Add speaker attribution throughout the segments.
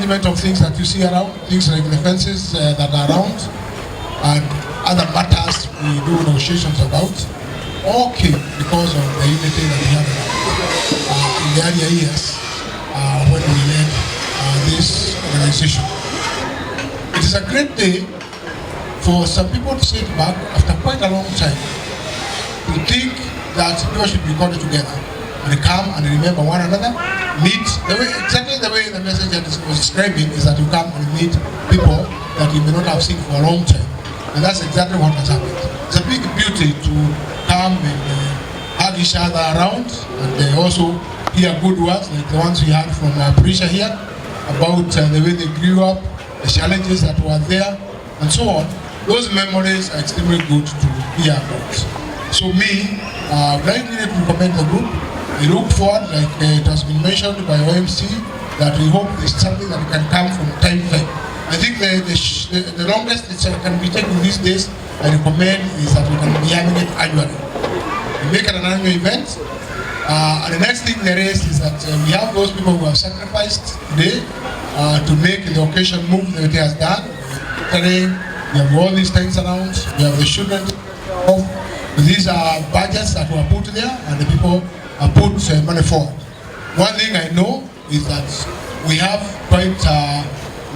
Speaker 1: management of things that you see around, things like the fences that are around, and other matters we do negotiations about, all came because of the unity that we have in the earlier years when we led this organization. It is a great day for some people to sit back after quite a long time to think that people should be called together and come and remember one another, meet, exactly the way the message was describing is that you come and meet people that you may not have seen for a long time. And that's exactly what has happened. It's a big beauty to come and hug each other around and also hear good words like the ones we had from our preacher here about the way they grew up, the challenges that were there, and so on. Those memories are extremely good to hear about. So me, very clear to recommend the group. We look forward, like it has been mentioned by OMC, that we hope it's something that can come from time to time. I think the longest it can be taken these days, I recommend, is that we can be having it annually. We make it an annual event. And the next thing there is that we have those people who have sacrificed today to make the occasion move that it has done. Today, we have all these things around, we have the children. These are budgets that were put there and the people put money forward. One thing I know is that we have quite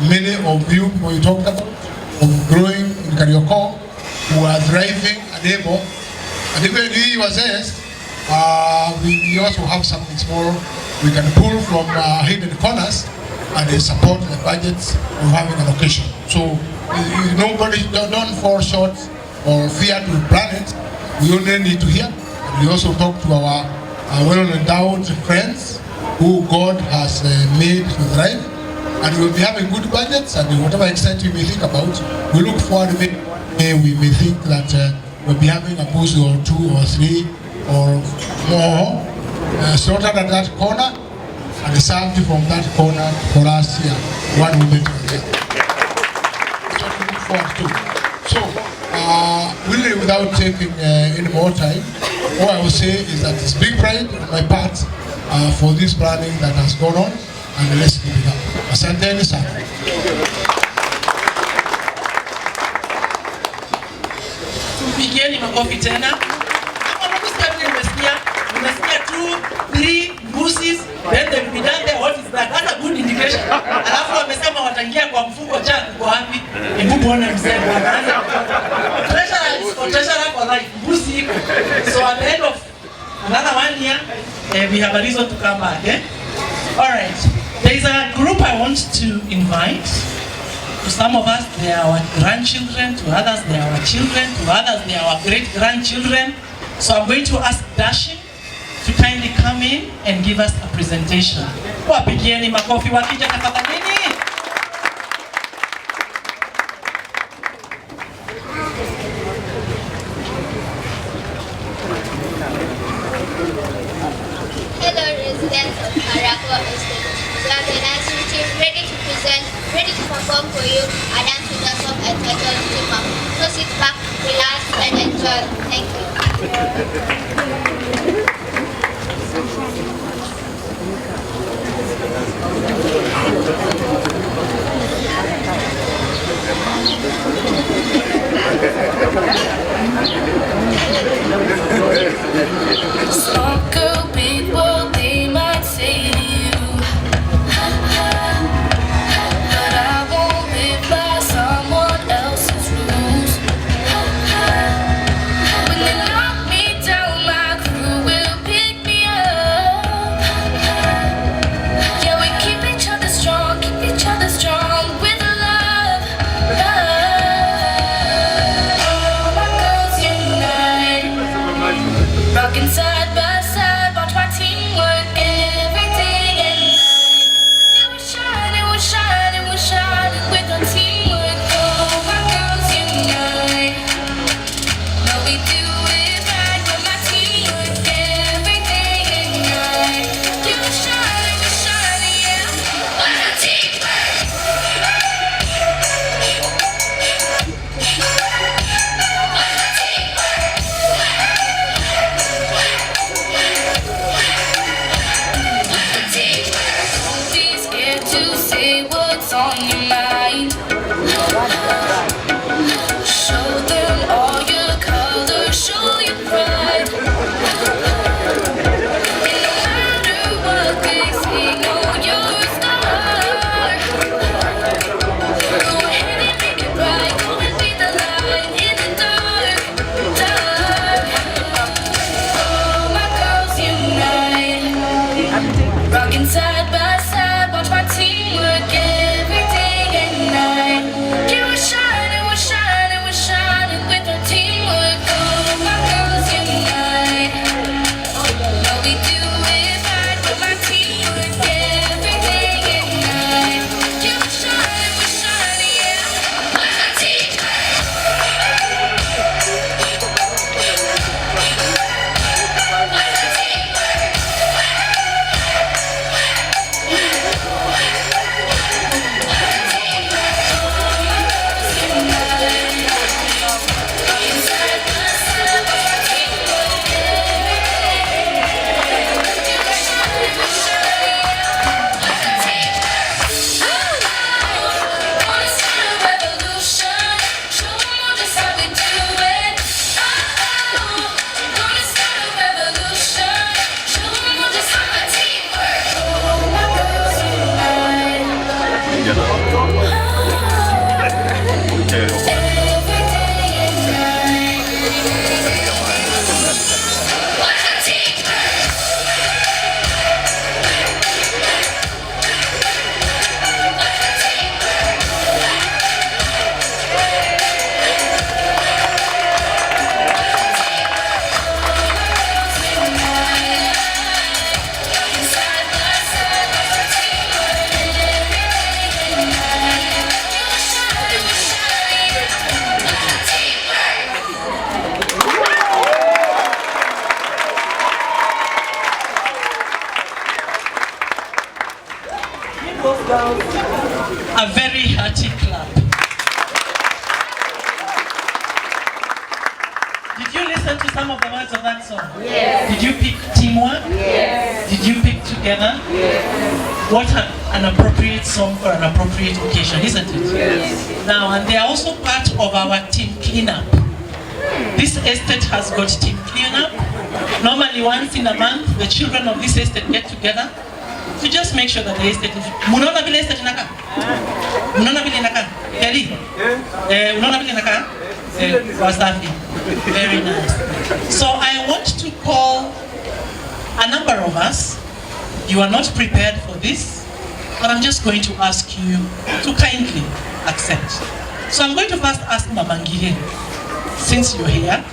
Speaker 1: many of you people you talked about, of growing in Kariokor, who are thriving and able. And even he was asked, we also have something small we can pull from hidden corners and they support the budgets of having an occasion. So nobody don't fall short or fear to plan it. We only need to hear. And we also talk to our well-endowed friends who God has made to thrive. And we will be having good budgets, and whatever extent you may think about, we look forward to it. We may think that we'll be having a booth or two or three or more slaughtered at that corner and served from that corner for us here, one moment or the other. That's what we look forward to. So, really without taking any more time, all I will say is that it's big pride on my part for this planning that has gone on, and let's keep it up. Asanteni sana.
Speaker 2: Tupigieni makofi tena. Kama mkusikia vile umesikia 2, 3 buses, then they will be done there. What is that? That's a good indication. Alafu wamesema wataingia kwa mfuko cha kwa wapi? Hebu muone mzee bwana. Treasurer for life. Busi iko. So at the end of another 1 year, we have a reason to come back. All right. There is a group I want to invite. To some of us, they are our grandchildren. To others, they are our children. To others, they are our great-grandchildren. So I'm going to ask Dashi to kindly come in and give us a presentation. Wapigieni makofi wakija tafadhalini.
Speaker 3: Hello, residents of Kariokor Estate. We have a nice team ready to present, ready to perform for you a dance with us of entitled Team Up. So sit back, relax, and enjoy. Thank
Speaker 4: you. Some girl people, they might say to you, but I won't live by someone else's rules. When they knock me down, my crew will what's on your mind. Show them all your colors, show your pride. And no matter what they say, know you're a star. Go ahead and make it right, go and be the light in the dark, dark. All my girls unite, rocking side by side, watch my team work every day and night. Yeah, we're shining, we're shining, we're shining with our teamwork. All my girls unite, no we do it right with my teamwork every day and night. Yeah, we're shining, yeah, with my teamwork.
Speaker 2: A very hearty clap. Did you listen to some of the words of that song? Yes. Did you pick teamwork? Yes. Did you pick together? Yes. What an appropriate song for an appropriate occasion, isn't it? Yes. Now, and they are also part of our team cleanup. This estate has got team cleanup. Normally once in a month, the children of this estate get together to just make sure that the estate is... Munaona vile estate inaka? Munaona vile inaka? Kelly? Munaona vile inaka? Wasafi. Very nice. So I want to call a number of us. You are not prepared for this, but I'm just going to ask you to kindly accept. So I'm going to first ask Mama Ngihe, since you're here.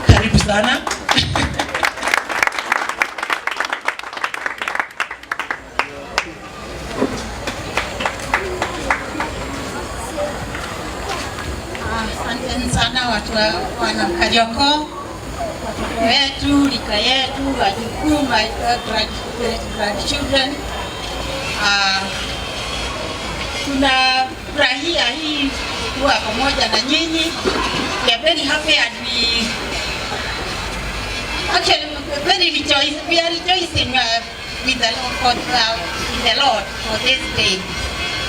Speaker 2: Karibu sana.
Speaker 5: Asante sana watu wana Kariokor, watoto wetu, rika yetu, wajukuu, my grandchildren. Tunafurahia hii kuwa pamoja na nyinyi. We are very happy and we are rejoicing with the Lord for this day.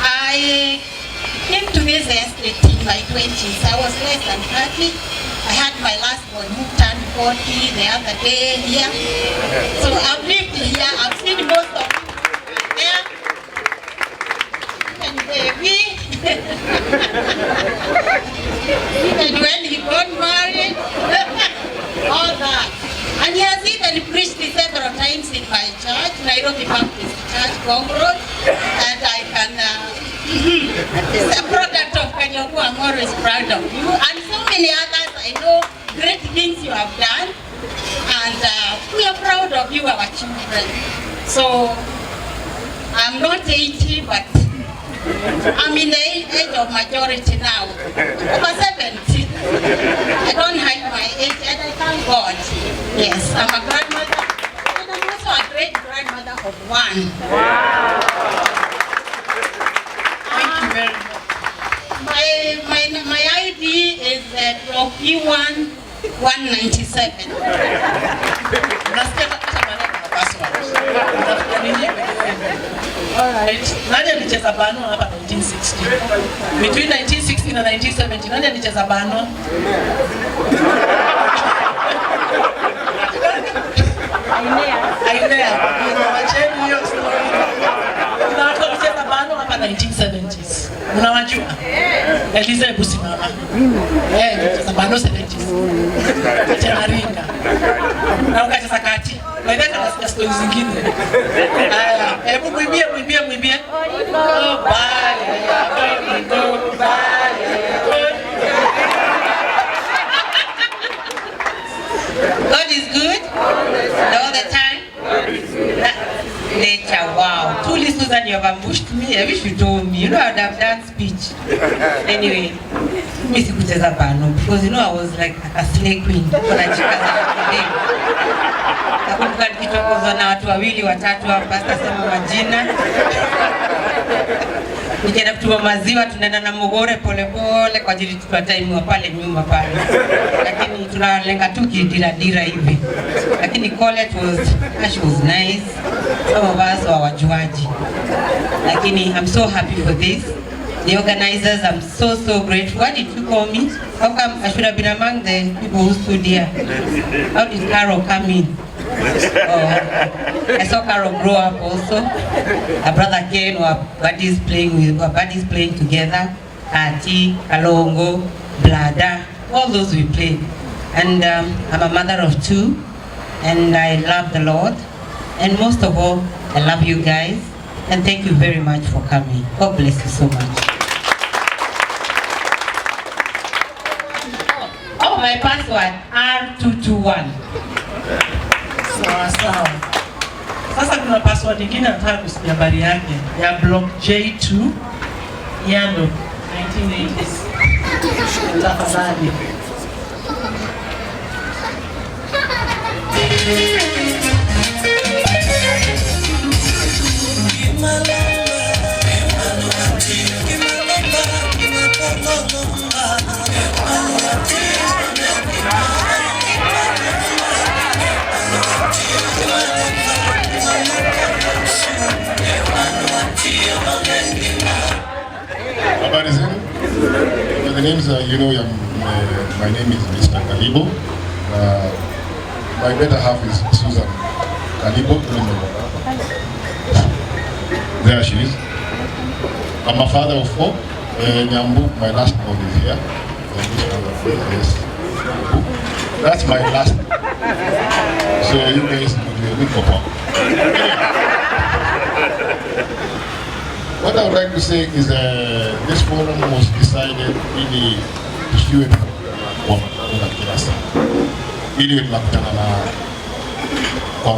Speaker 5: I came to this estate in my 20s. I was less than 30. I had my last born who turned 40 the other day here. So I've lived here. I've seen most of you there. Even baby. Even when he got married. All that. And he has even preached several times in my church, Nairobi Baptist Church, Gong Road. And I can... It's a product of Kariokor. I'm always proud of you. And so many others, I know great things you have done. And we are proud of you, our children. So, I'm not 80, but I'm in the age of majority now. Over 70. I don't hide my age, and I thank God. Yes, I'm a grandmother. And I'm also a great-grandmother of one.
Speaker 2: Wow. Thank you very much.
Speaker 5: My ID is Block E1 197.
Speaker 2: Alright. Nani alicheza bano hapa 1960? Between 1960 na 1970, nani alicheza bano? Ainea. Wacheni hiyo story. Kuna watu walicheza bano hapa 1970s. Unawajua? Eliza hebu simama. Cheza bano 70s. Cheza ringa. Na ukacheza kati. Wewe nasikia stories zingine. Hebu mwimbie. Oh, bye.
Speaker 5: God is good all the time. Nature, wow. Two listeners and you have ambushed me. I wish you told me. You know, I would have done speech. Anyway, me sikucheza bano because you know I was like a slay queen. Kuna chika za today. Nakumbuka nikitongozwa na watu wawili watatu hapa, sitasema majina. Nikienda kutuma maziwa tunaenda na Mogore pole kwa ajili tutataimiwa pale nyuma pale. Lakini tunalenga tu kidira hivi. Lakini college was nice. Some of us were wajuaji. Lakini I'm so happy for this. The organizers, I'm so grateful. Why did you call me? How come I should have been among the people who stood here? How did Carol come in? Oh, I saw Carol grow up also. Her brother Ken were buddies playing together. Ati, Kalongo, Blada, all those we played. And I'm a mother of two, and I love the Lord. And most of all, I love you guys. And thank you very much for coming. God bless you so much. Oh, my password, R221.
Speaker 2: Sawa. Sasa kuna password nyingine nataka kusikia habari yake ya block J2 Yando 1980s. Tafadhali.
Speaker 1: Habari zenu. The names are, my name is Mr. Kalibo. My better half is Susan Kalibo. There she is. I'm a father of four. Nyambu, my last born is here. And this one is that's my last. So you guys will look for her. What I would like to say is this forum was decided ili tusiwe kwa kila saa. Ili tunakutana na kwa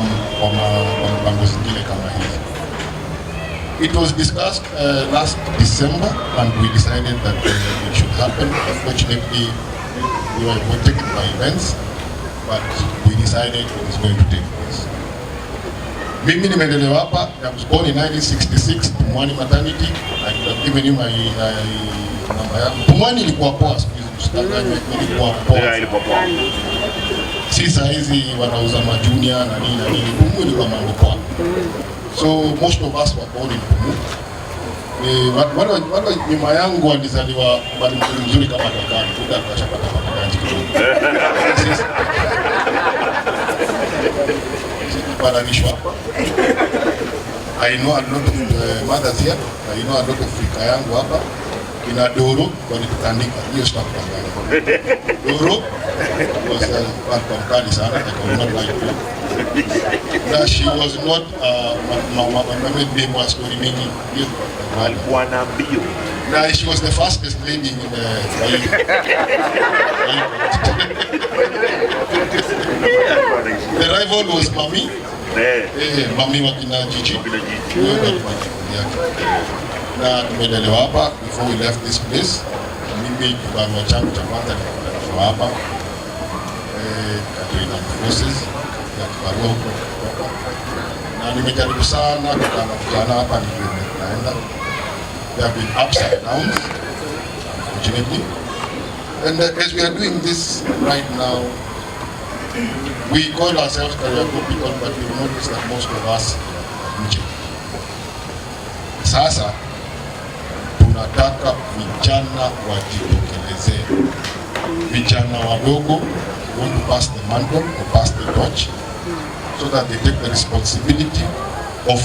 Speaker 1: mpango zingine kama hizi. It was discussed last December and we decided that it should happen. Unfortunately, we were taken by events, but we decided it is going to take place. Mimi nimelelewa hapa. I was born in 1966, Pumwani maternity. I could have given you my number yangu. Pumwani ilikuwa poa siku hizi, msitanganywe, ilikuwa poa. Si saa hizi wanauza majunia na nini. Pumu ilikuwa mambo poa. So most of us were born in Pumu. Wale nyuma yangu walizaliwa bali mzuri kama kakani. Kuda tukashapata pakagaji kidogo. I know a lot of mothers here. I know a lot of Afrika yangu hapa. Ina Doro walitandika hiyo stuff kwa Doro was mkali sana, I could not like her. That she was not made more story mingi. Now she was the fastest lady in the rival was Mami. Mami wakina Gigi. Na tumelelewa hapa before we left this place. Mimi kibarua changu cha kwanza nilikuwa hapa. Katika forces ya kibarua huko. Na nimejaribu sana kukutana hapa naenda. There have been ups and downs, unfortunately. And as we are doing this right now, we call ourselves Kariokor people, but we notice that most of us are Gucci. Sasa tunataka vijana wajitokelezee, vijana wadogo want to pass the mantle or pass the torch so that they take the responsibility of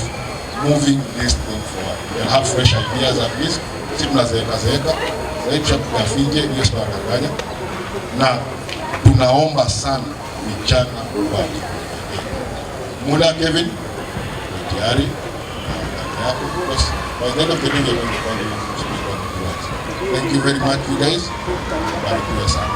Speaker 1: moving this thing forward. We can have fresh ideas at least. Si tunazeeka zaidi tunafinje hiyo tunadanganya, na tunaomba sana vijana wake. Mula Kevin tayari yako because by the end of the day you're going to find it. Thank you very much you guys. Barikiwe sana.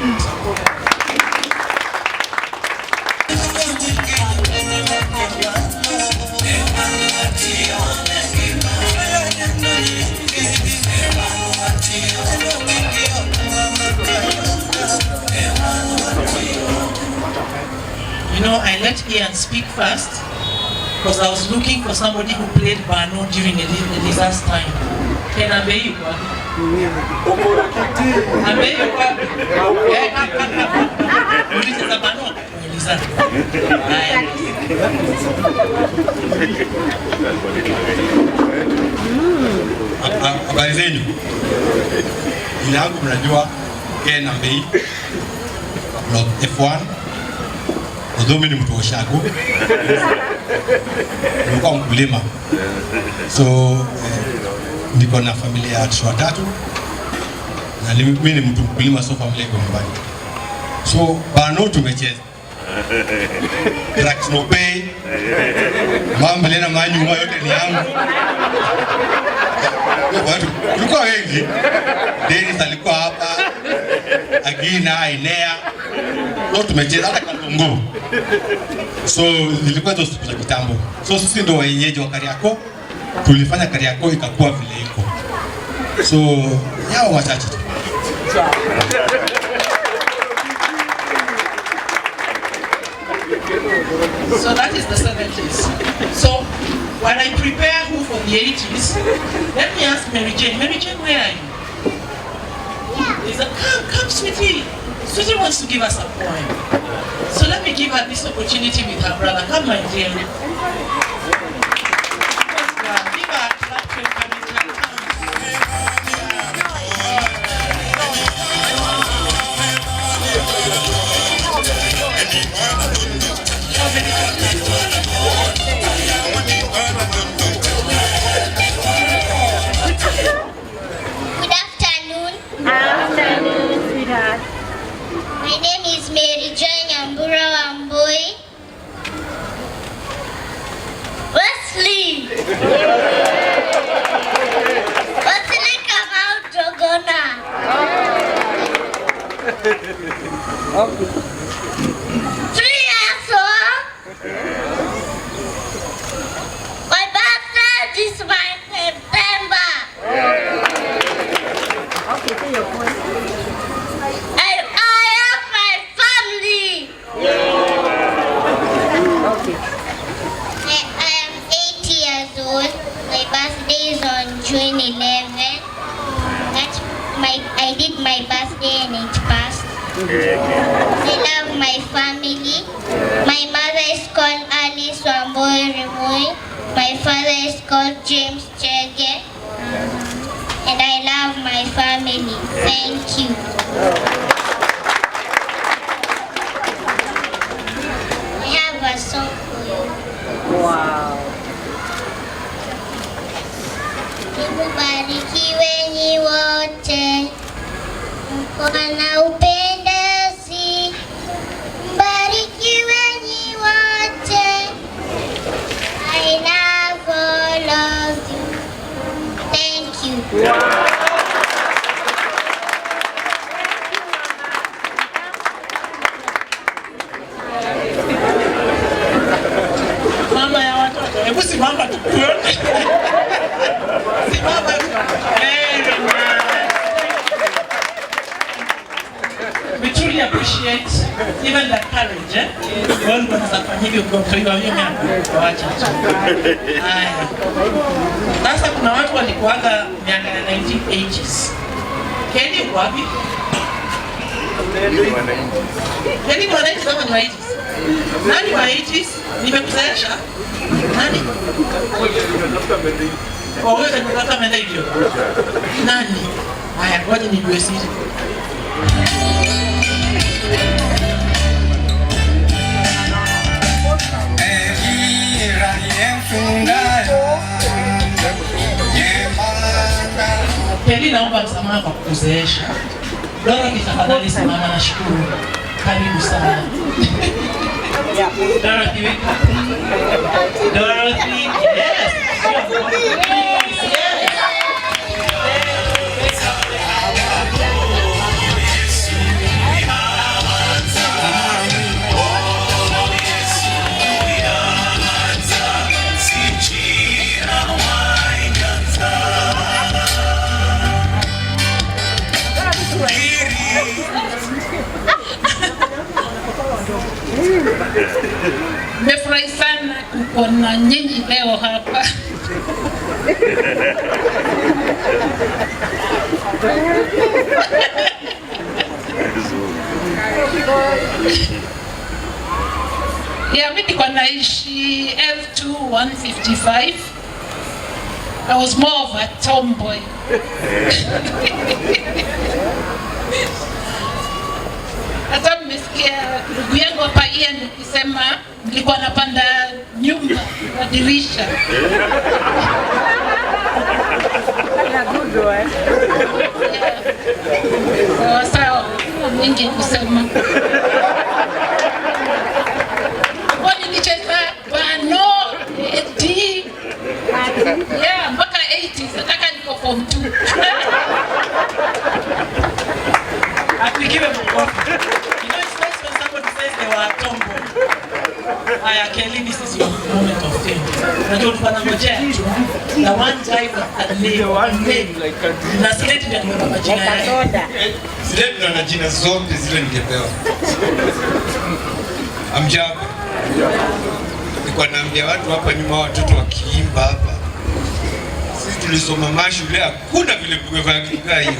Speaker 2: You know, I let Ian speak first because I was looking for somebody who played Bano during Eliza's time. Can I be you?
Speaker 6: Habari zenu. Jina langu mnajua Ken Ambei Block F1. Although mimi ni mtu wa Shago. Nilikuwa mkulima. So niko na familia ya watu watatu. Na mimi ni mtu mkulima, so familia iko nyumbani. So Bano tumecheza. Tracks no pay. Mambo lena manyuma yote ni yangu. Watu tulikuwa wengi. Dennis alikuwa hapa. Agina, Inea. Ndio tumecheza hata Kalungu. So nilikuwa hizo siku za kitambo. So sisi ndio wenyeji wa Kariokor. Tulifanya Kariokor ikakuwa vile iko. So yao wachache tu.
Speaker 2: So that is the 70s. So when I prepare who for the 80s, let me ask Mary Jane. Mary Jane, where are you? Come, sweetie. Sweetie wants to give us a poem. So let me give her this opportunity with her brother. Come, my dear. Give her a clap to encourage her.
Speaker 3: Good afternoon.
Speaker 7: Afternoon, sweetheart.
Speaker 3: My name is Mary Jane Ambura Wambui. Wesley. Wesley come out Jogona. 3 years old. My birthday is my September.
Speaker 7: Okay, say your point.
Speaker 3: And I have my family.
Speaker 7: Okay.
Speaker 3: I am 8 years old. My birthday is on June 11. I did my birthday and it passed. I love my family. My mother is called Alice Wambui Rimui. My father is called James Chege. And I love my family. Thank you. I have a song for you.
Speaker 7: Wow.
Speaker 3: Mbarikiwe nyi wote, mko na upendezi. Mbarikiwe nyi wote. I love all of you. Thank you.
Speaker 2: Mama ya watoto, hebu simama tukuone. Simama. Very nice. We truly appreciate even the courage, eh? Wale wanafanya hivyo kwa hiyo miaka waacha tu. Haya. Sasa kuna watu walikuaga miaka ya 1980s. Keni uko wapi? Keni wa 90s ama ni wa 80s? Nani wa 80s? Nimekuzaesha? Nani? Wewe unataka kama hivyo. Nani? Haya, ngoja nijue siri. Peli, naomba msamaha kwa kukuzeesha. Dora, tafadhali simama na shukuru. Karibu sana. Dorothy, Dorothy, yes.
Speaker 5: Nimefurahi sana kuona nyinyi leo hapa. Yeah, mimi nilikuwa naishi F2 155. I was more of a tomboy. Hata mmesikia ndugu yangu hapa Ian nikisema nilikuwa napanda nyumba kwa dirisha. Sawa, mingi kusema. Kwa nilicheza bano, eti. Yeah, mpaka 80s, nataka niko form 2.
Speaker 2: Apigiwe makofi. You know, it's nice when somebody says they were a tomboy. Aya, Kelly, this is your moment of fame. Unajua tunangojea tu. The one guy that name. Na Slate ndio amebeba majina yake.
Speaker 6: Slate ndio ana jina zote zile ningepewa. Amjabo. Nilikuwa naambia watu hapa nyuma, watoto wakiimba hapa. Sisi tulisoma mashule, hakuna vile kumevaa kikaa hiyo.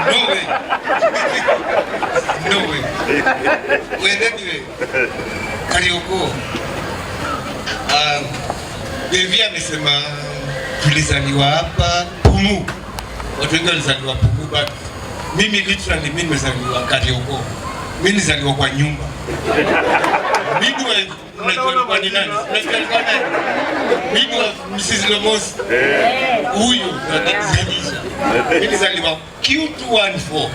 Speaker 6: No way. No way. Anyway, Kariokor. Bevi amesema tulizaliwa hapa Pumu. Watu wengi walizaliwa Pumu, but mimi literally mimi nimezaliwa Kariokor. Mimi nilizaliwa kwa nyumba. Mimi unajua kwa nini nani? Unajua nani? Mimi wa Mrs. Lomos. Huyu anazalisha. Mimi nilizaliwa Q214.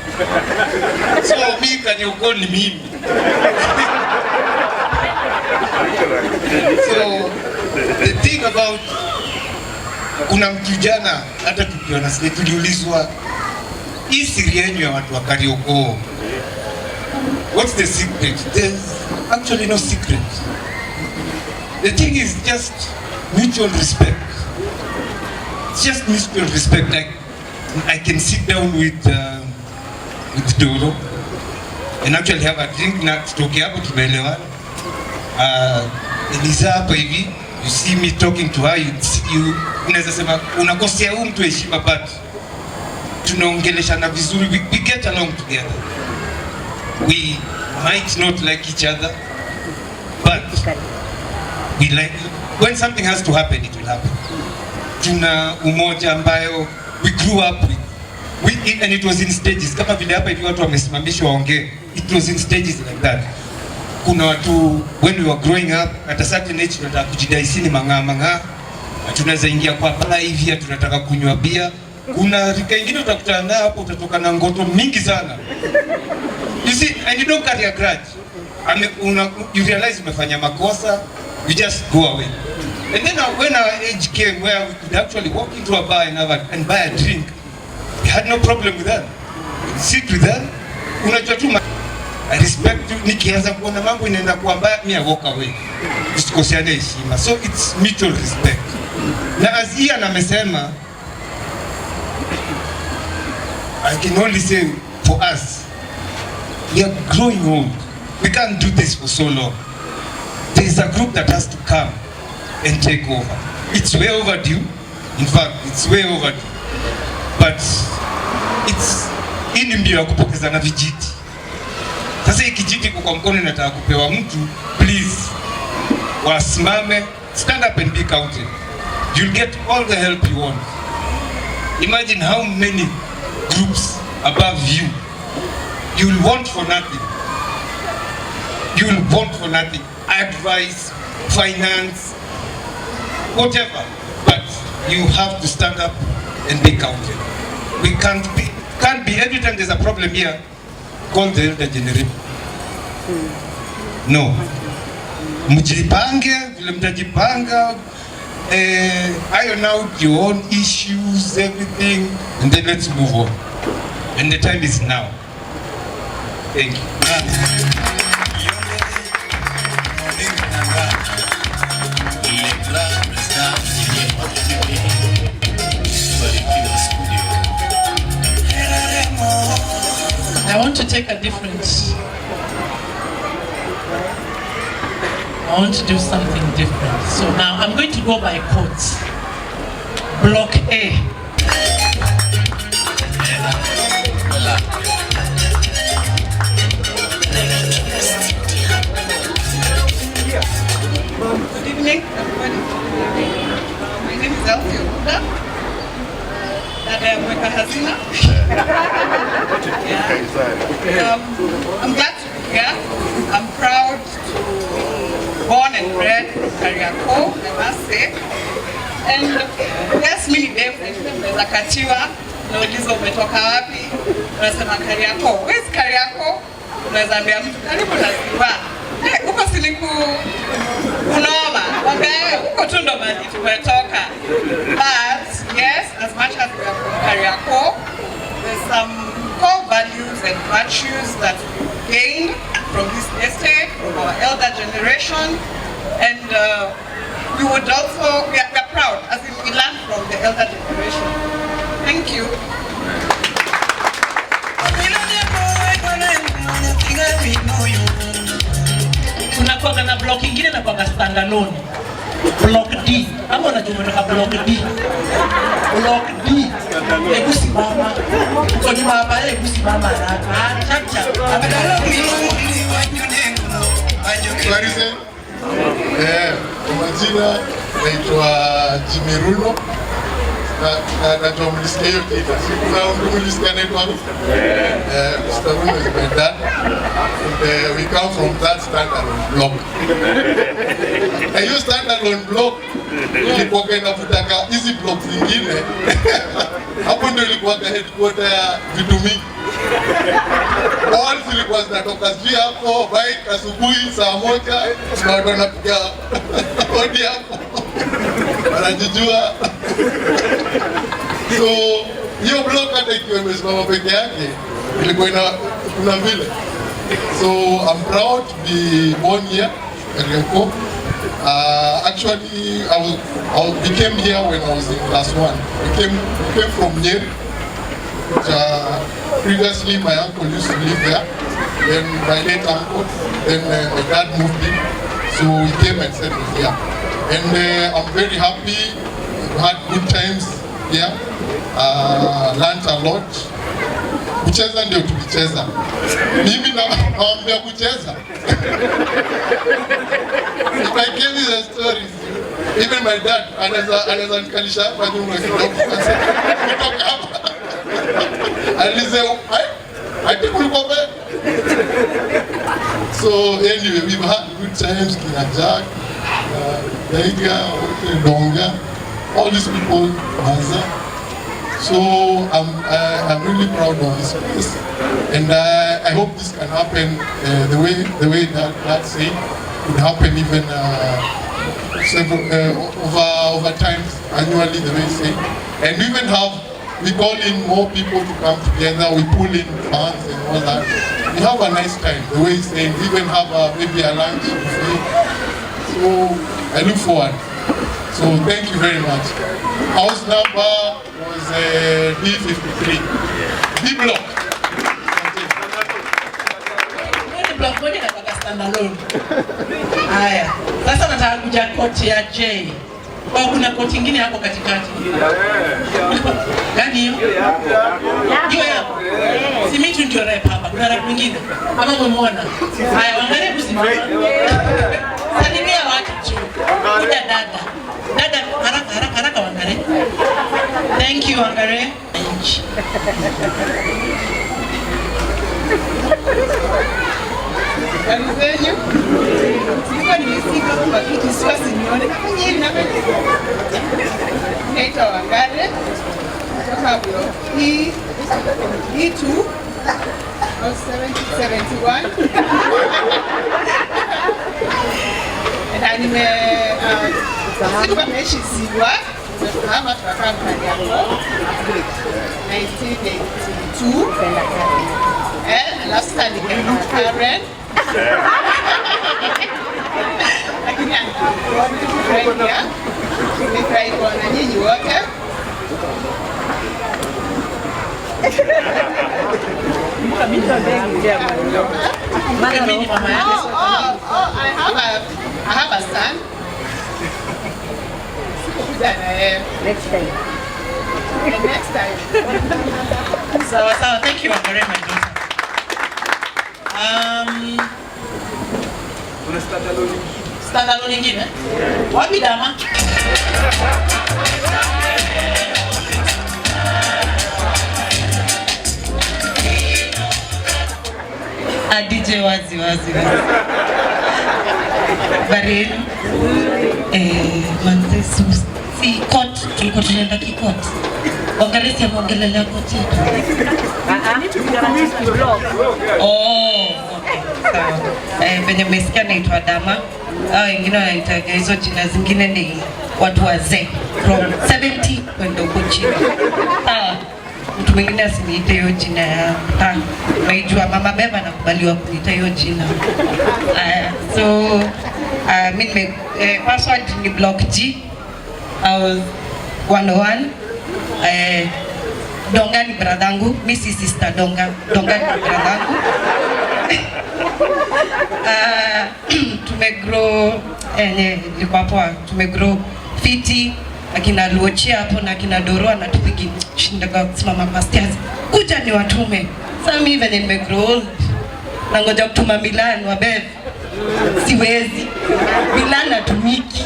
Speaker 6: So mimi Kariokor ni mimi. So the thing about kuna mtu jana hata tukiwa na sisi tuliulizwa hii siri yenu ya watu wa Kariokor. What's the secret? There's actually no secret. The thing is just mutual respect. It's just mutual respect. I can sit down with Doro and actually have a drink na tutoke hapo tumeelewana. Elisa hapa hivi, you see me talking to her, you unaweza sema unakosea huyu mtu heshima, but tunaongeleshana vizuri, we get along together. We might not like each other, but we like, when something has to happen, it will happen. Tuna umoja ambayo we grew up with, and it was in stages. Kama vile hapa hivi watu wamesimamishwa waongee, it was in stages like that. Kuna watu, when we were growing up, at a certain age tunataka kujidaisini mang'aa, tunaweza ingia kwa bala hivi, tunataka kunywa bia. Kuna rika ingine utakutana nayo hapo, utatoka na ngoto mingi sana. You see, and you don't carry a grudge. You realize umefanya makosa, you just go away. And then when our age came where we could actually walk into a bar and buy a drink, we had no problem with that. Sit with that. Unajua tu I respect you. Nikianza kuona mambo inaenda kuwa mbaya, I walk away. Tusikosiane heshima. So it's mutual respect. Na as Ian amesema, I can only say for us, we are growing old. We can't do this for so long. There is a group that has to come and take over. It's way overdue. In fact, it's way overdue. But it's ini mbio ya kupokezana vijiti. Sasa hii kijiti kwa mkono inataka kupewa mtu, please wasimame, stand up and be counted.
Speaker 8: you'll get all the help you want. Imagine how many groups above you. You'll want for nothing. You'll want for nothing. Advice, finance, whatever. But you have to stand up and be counted. We can't be every time there's a problem here, call the elder generation. No. Mjipange, vile mtajipanga, iron out your own issues, everything, and then let's move on. And the time is now. Thank you.
Speaker 2: I want to take a different. I want to do something different. So now I'm going to go by codes. Block A.
Speaker 5: Good evening, everybody. My name is Elsie Obuda. Mweka hazina. I'm glad to be here. I'm proud to be born and bred from Kariokor, I must say. And yes, mimi ndefu naweza katiwa naulizo umetoka wapi? Unasema Kariokor. Where is Kariokor? Unaweza ambia mtu karibu na Ziwa. Huko siliku unoma. Huko tu ndo mahali tumetoka. But yes, as much as we are from Kariokor, there's some core values and virtues that we gained from this estate, from our elder generation, and we would also, we are proud as if we learned from the elder generation. Thank you.
Speaker 2: Tunakuwa na block ingine na kwa standalone. Block D. Ama unajua umetoka block D. Block D. Hebu simama. Uko nyuma hapa, hebu simama haraka. Chacha.
Speaker 1: Clarice. Kwa majina naitwa Jimmy Runo. Na mlisikia hiyo kita. Kuna mlisikia naitwa Mr. Runo is my dad. We come from that standalone block. Na hiyo standalone block ilikuwa inafutaka hizi blocks zingine. Hapo ndio ilikuwa headquarter ya vitu mingi. All zilikuwa zinatoka sijui hapo bike asubuhi saa 1 na watu wanapiga hodi hapo. Wanajijua. So hiyo block hata ikiwa imesimama peke yake ilikuwa kuna vile. So I'm proud to be born here at Kariokor. Actually, I became here when I was in class 1. We came from Nyeri. Previously, my uncle used to live there. Then my late uncle. Then my dad moved in. So we came and settled here. And I'm very happy. We had good times here. Learned a lot. Kucheza ndio tulicheza. Mimi naambia kucheza. If I give you the stories, even my dad anaweza nikalisha hapa nyuma kidogo. Kutoka hapa. Alisema, I think we'll go back. So anyway, we've had good times. Kina Jack, Daiga, Donga, all these people, Manza. So I'm really proud of this place, and I hope this can happen the way that say could happen even several over time annually the way say, and we even we call in more people to come together. We pull in funds and all that. We have a nice time the way saying. We even have maybe a lunch buffet. So I look forward. So thank you very much. House number was D53. D block.
Speaker 2: Block moja na kwa standalone. Haya. Sasa nataka kuja koti ya J. Kwa kuna koti nyingine hapo katikati. Gani hiyo? Hiyo hapo. Si mimi ndio rap hapa. Kuna rap nyingine. Ama umemuona? Haya, waangalie kusimama. Salimia watu tu. Kuja dada. Dada haraka Wangare. Thank you, Wangare.
Speaker 5: Karibu. Sikuwa nimesika kwa kitu siwasi nione. Kafanya hivi na mimi. Naitwa Wangare. Kutoka block E2 of 71. Na sikuwa naishi Siwa. Hapa tunakaa Kariokor 1982. Alafu sasa nikaenda Karen. Lakini anafurahia. Nimefurahi kuona nyinyi wote.
Speaker 2: Mimi mama yake.
Speaker 5: I have a son. Next time. Next time.
Speaker 2: Sawa sawa, thank you very much.
Speaker 9: Kuna standalone
Speaker 2: nyingine. Wapi dama? DJ wazi. Baril. Manze si court, tulikuwa tunaenda kikot. Wangalisi ya mwongelelea koti yetu. Oh, okay. Sawa. Penye mmesikia naitwa Dama. Wengine wanaita hizo jina zingine ni watu wazee from 70 kwenda huko chini. Sawa. Mtu mwingine asiniite hiyo jina ya naijua Mama Beba nakubaliwa kuniita hiyo jina. So mimi password ni block G. I was 101. Donga ni bradangu, mi si sister Donga ni bradangu. Tumegrow nilikuwa poa, tumegrow fiti. Akina Luochia hapo na akina Doro anatupigi shindaga kusimama kwa stairs. Kuja ni watume. Sasa mimi venye nimegrow na ngoja kutuma Milan wabev. Siwezi. Milan atumiki.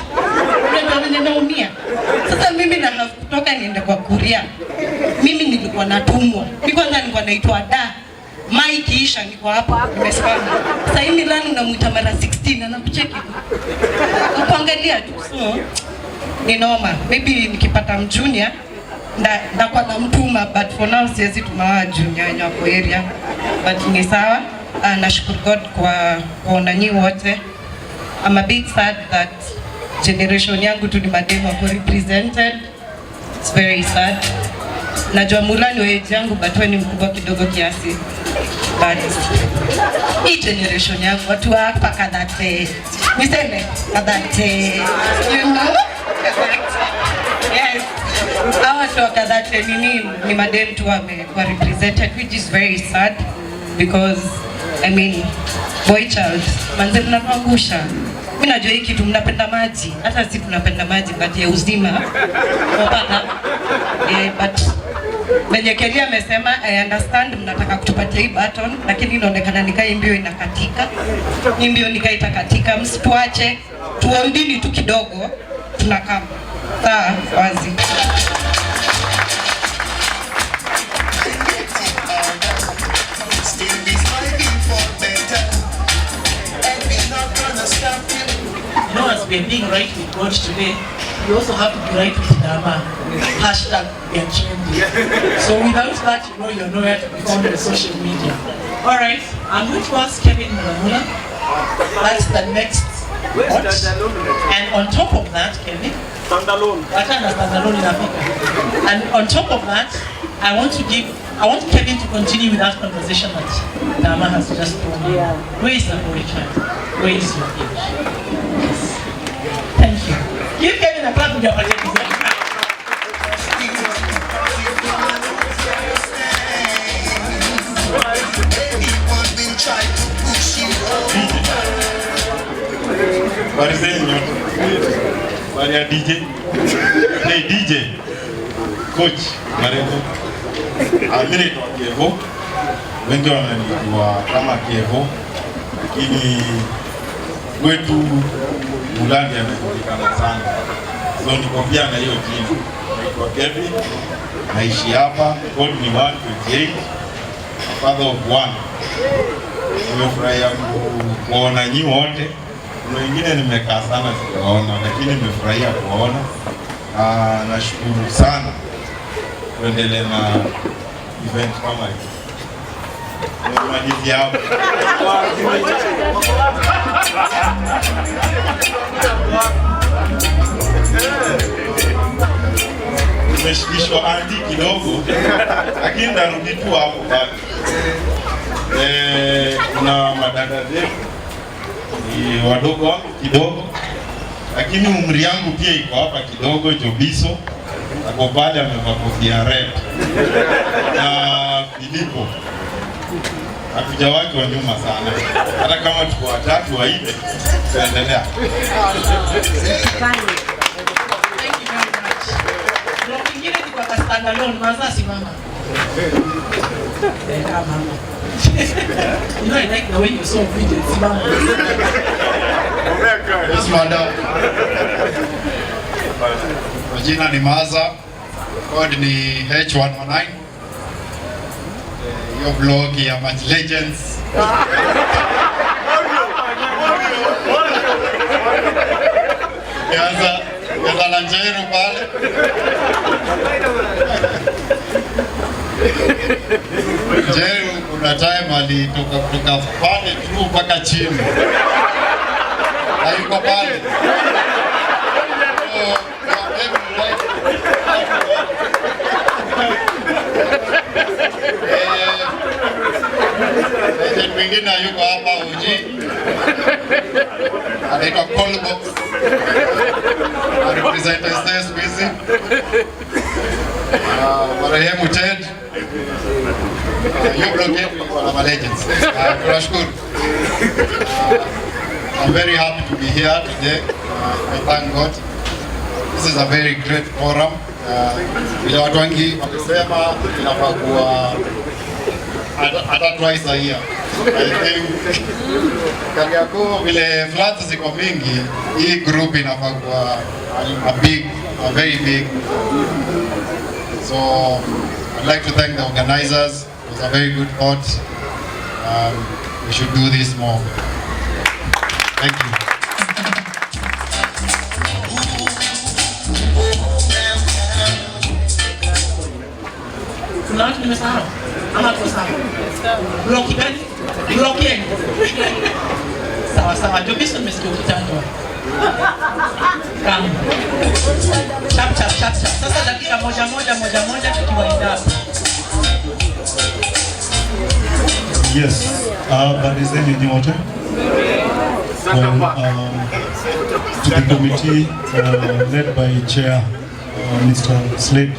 Speaker 2: Unajua venye naumia. Sasa mimi na kutoka niende kwa Kuria. Mimi nilikuwa natumwa. Mimi kwanza nilikuwa naitwa Da. Mai kiisha niko hapa nimesimama. Sasa hii Milan unamuita mara 16 anakucheki. Kuangalia tu. So ni noma. Maybe nikipata mjunior ndakuwa na mtuma, but for now siwezi tuma junior wenye wako area. But ni sawa. Nashukuru God kwa kuona nyinyi wote. I'm a bit sad that generation yangu tu ni mademu wako represented. It's very sad. Najua Mulani wa age yangu but wewe ni mkubwa kidogo kiasi. But hii generation yangu watu hapa kadate. Niseme kadate. You know? Yes. Hawa tu kadate ni mademu tu wamekuwa represented, which is very sad because I mean boy child manze mnatuangusha. Mimi najua hiki kitu mnapenda maji, hata sisi tunapenda maji but ya uzima. Unapata but Menyekelia amesema I understand mnataka kutupatia hii baton lakini inaonekana nikaa mbio inakatika. Mbio nikaita katika, msituache tuondini tu kidogo tunakaa. Sawa wazi. You know, as we are being right with God today, we also have to be right with Dama. Hashtag we are trending. So without that, you know you're nowhere to be found on social media. Alright, I'm going to ask Kevin Muramula. That's the next watch. And on top of that, Kevin, and on top of that, I want Kevin to continue with that conversation that Dama has just told me.
Speaker 7: Yeah.
Speaker 2: Where is the boy child? Where is your age? Yes. Thank you. Give Kevin a clap with your party.
Speaker 6: What is it? What are DJ? Hey DJ, coach, Mareko. Mimi ni Kievo. Wengi wananijua kama Kievo. Lakini wetu Mulani anajulikana sana. So niko pia na hiyo jina. naitwa Kevin, naishi hapa. God ni 128, father of one. Nimefurahia kuona nyinyi wote. Kuna wengine nimekaa sana sijaona, lakini nimefurahia kuona. Nashukuru sana. Tuendelee na event kama hii. Nimalizi hapo. Nimeshikishwa andi kidogo, lakini ndarudi tu hapo bado. Kuna madada zetu ni wadogo wangu kidogo, lakini umri yangu pia iko hapa kidogo. Jobiso ako pale amevaa kofia red na Filipo hatujawahi wa nyuma sana, hata kama tuko watatu wa ile tuendelea.
Speaker 2: Ingine ni kwa standalone, kwanza simama. You know I like the way you saw video, simama.
Speaker 9: Yes, madam. Jina ni Maza. Code ni H119. Your blog ya Match Legends. Yaza na Njero pale. Njero kuna time alitoka kutoka pale tu mpaka chini. Hayuko pale. Mwingine yuko hapa uji. Anaitwa Callbox. Represent SS busy. Marehemu Ted. You block for legends. Tunashukuru. I'm very happy to be here today. I thank God. This is a very great forum. Vile watu wengi wamesema inafaa kuwa hata twice a year. I think Kariokor vile floods ziko mingi, hii group inafaa kuwa a very big. So I'd like to thank the organizers. It was a very good thought. We should do this more. Thank you.
Speaker 2: Kuna watu nimesahau ama tuko sawa? Bloki gani? Bloki yenu. Sawa sawa, Jobiso nimesikia ukitajwa. Kama. Chap. Sasa dakika moja tukiwaenda.
Speaker 10: Yes, habari zenu nyote. Well, to the committee led by Chair Mr. Slade,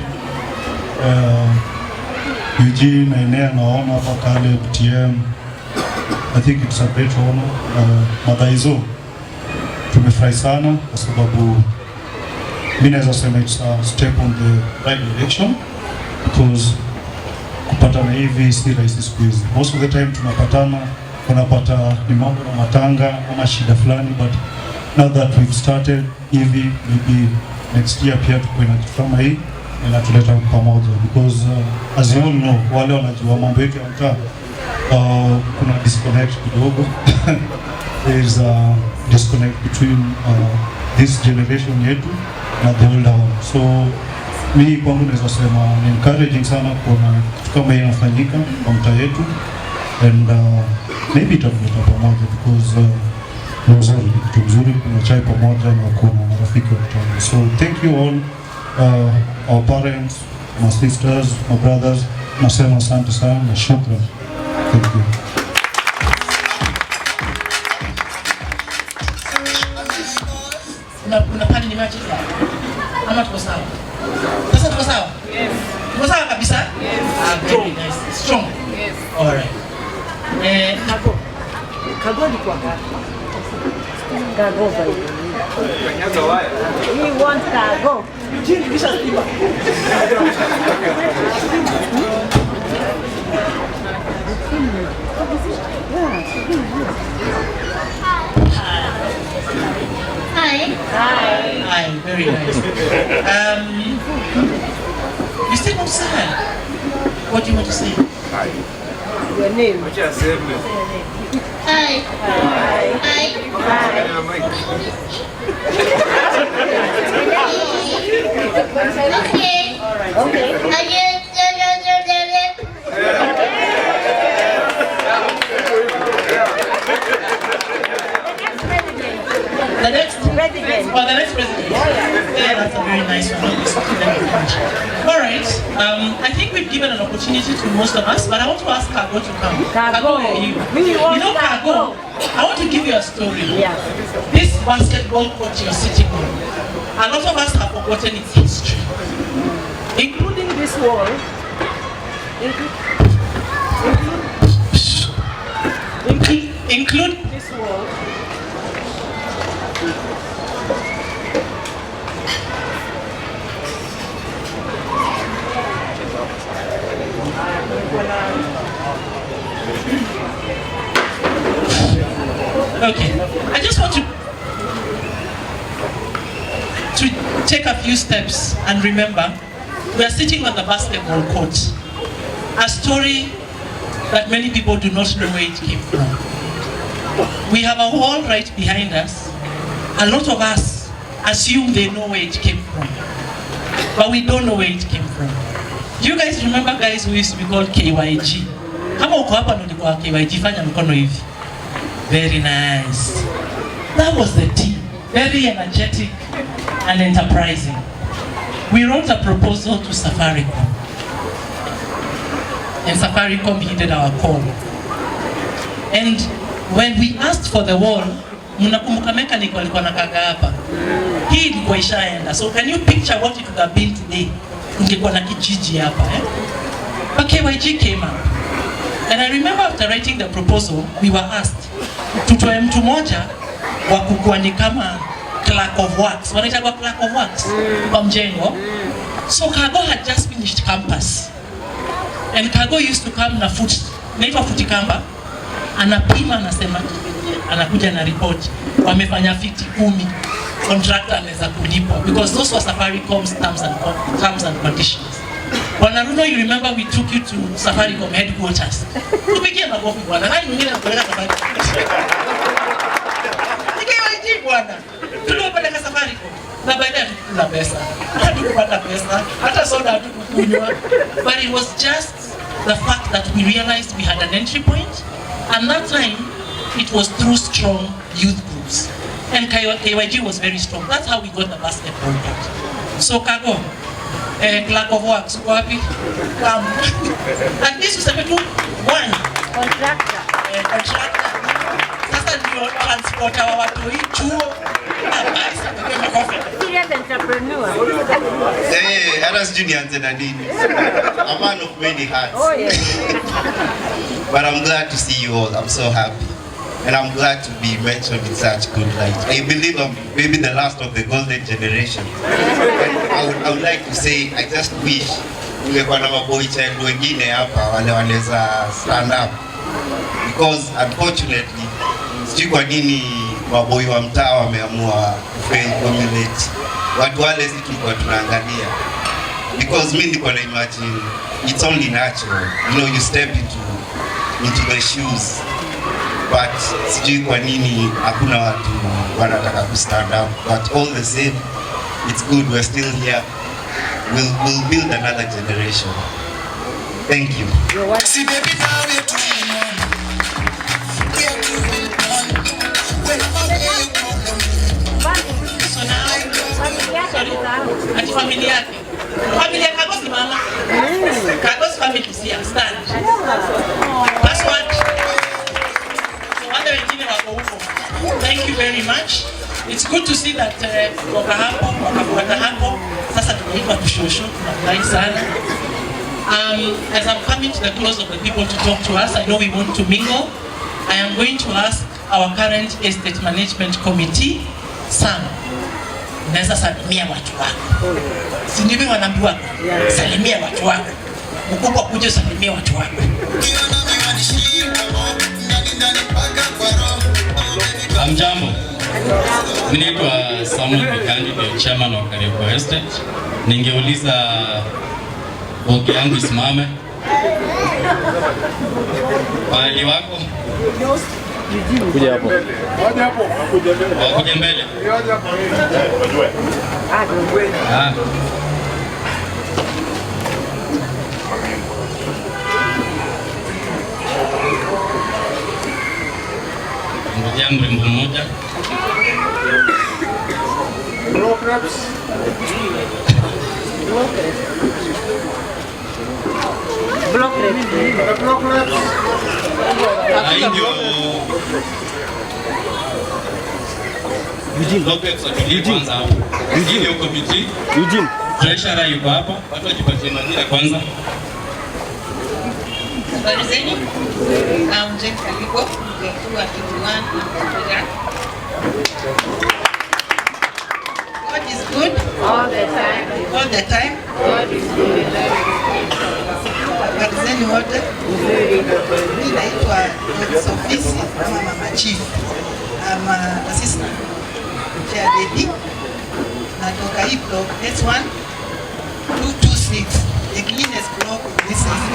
Speaker 10: Eugene, Ainea, naona hapa Kale, TM. I think it's a great honor. Madaizo, tumefurahi sana kwa sababu mimi naweza sema it's a step on the right direction, because kupatana hivi si rahisi siku hizi. Most of the time tunapatana, unapata ni mambo na matanga ama shida fulani, but now that we've started hivi, maybe next year pia tukuwe na kitu kama hii inatuleta pamoja, because as you all know, wale wanajua mambo yetu ya mtaa, kuna disconnect kidogo. There is a disconnect between this generation yetu na the older one. So mimi kwangu naweza sema ni encouraging sana kuona kitu kama hii inafanyika kwa mtaa yetu, and maybe itatuleta pamoja, because ni mzuri, kitu mzuri kuna chai pamoja na kuona marafiki wa mtaa. So thank you all, our parents, my sisters, my brothers. Nasema asante sana na shukran. Thank you.
Speaker 2: Kuna pale nimeacha ama tuko sawa? Sasa tuko sawa? Yes. Tuko sawa kabisa? Yes. Very nice. Strong? Yes. All right.
Speaker 7: Kago ni kwa gapi? Kago ba hiyo? He wants kago.
Speaker 2: Jini kisha stima.
Speaker 3: Hi.
Speaker 2: Hi. Very nice. What do you want to say?
Speaker 7: Your name.
Speaker 3: Hi. Okay.
Speaker 2: The next president. Oh, the next president. Yeah, that's a very nice one. All right. I think we've given an opportunity to most of us, but I want to ask Kago to come. Kago, where are you? You know, Kago, I want to give you a story.
Speaker 7: Yeah.
Speaker 2: This basketball court you're sitting on, a lot of us have forgotten its history, including
Speaker 7: This wall.
Speaker 2: include
Speaker 7: This wall.
Speaker 2: Okay, I just want to take a few steps and remember, we are sitting on the basketball court. A story that many people do not know where it came from. We have a wall right behind us. A lot of us assume they know where it came from, but we don't know where it came from. Do you guys remember guys who used to be called KYG? Kama uko hapa ndo kwa KYG, fanya mkono hivi. Very nice. That was the team. Very energetic and enterprising. We wrote a proposal to Safaricom. And Safaricom heeded our call. And when we asked for the wall, mnakumbuka mechanic walikuwa nakaga hapa. Hii ilikuwa ishaenda. So can you picture what it would have been today? Ungekuwa na kijiji hapa, eh? But KYG came up. And I remember after writing the proposal, we were asked, tutoe mtu moja wa kukuwa ni kama clerk of works. Wanaita kwa clerk of works kwa mjengo. So Kago had just finished campus. And Kago used to come na naitwa futi kamba. Anapima, anasema, anakuja na report. Wamefanya fiti 10. Contractor anaweza kulipwa. Because those were Safaricom's terms and conditions. Wanaruno, you remember we took you to Safaricom headquarters. Tupigia makofi bwana. Nani mwingine anapeleka Safaricom? Nikiwa bwana. Tunapeleka Safaricom. Na baadaye tukula pesa. Hatukupata pesa. Hata soda hatukukunywa. But it was just the fact that we realized we had an entry point, and that time it was through strong youth groups. And KYG was very strong. That's how we got the basketball court. So Kago, clerk of works, wapi? Come. At least useme tu one.
Speaker 7: Contractor.
Speaker 2: Contractor. Sasa ndio transporter wa watu hii chuo.
Speaker 7: Serious entrepreneur.
Speaker 11: Hey, hata sijui nianze na nini. A man of many hats.
Speaker 7: Oh yeah.
Speaker 11: But I'm glad to see you all. I'm so happy. And I'm glad to be mentioned in such good light. I believe I'm maybe the last of the golden generation. I would like to say, I just wish ungekuwa na maboy child wengine hapa wale wanaweza stand up. Because unfortunately, sijui kwa nini maboy wa mtaa wameamua kufail formulate. Watu wale si tulikuwa tunaangalia. Because mimi niko na imagine it's only natural. You know, you step into the shoes. But sijui kwa nini hakuna watu wanataka ku stand up. But all the same, it's good we're still here. We'll build another generation. Thank you.
Speaker 2: So now, ati familia yake. Familia Kago si mama. Kago's family is here. Stand. Password. So wale wengine wako huko. Thank you very much. It's good to see that wakafuata hapo. Sasa tunaitwa kushosho. Tunafurahi sana. As I'm coming to the close of the people to talk to us, I know we want to mingle. I am going to ask our current estate management committee, Sam, unaweza salimia watu wako. Si ndivyo wanaambiwa? Salimia watu wako. Mkubwa kuja salimia watu wako.
Speaker 12: Hamjambo. Mimi naitwa Samuel Mikandi, the chairman wa Kariokor Estate. Ningeuliza bogi yangu isimame Pahali wako?
Speaker 13: Kuja hapo.
Speaker 12: Kuja mbele. Ah. Ngoja mrembo mmoja.
Speaker 13: Eugene.
Speaker 12: Treasurer yuko hapa. Watu wajipatie majina kwanza.
Speaker 5: Habari zenu? Jane Kariokor, mkuu wa Kituan. God is good all the time. All the time. God is good. Habari zenu wote? Mimi naitwa Ofisi kama Mama Chief. Ama assistant. Chair lady. Natoka hii block S1 226. The cleanest block in this city.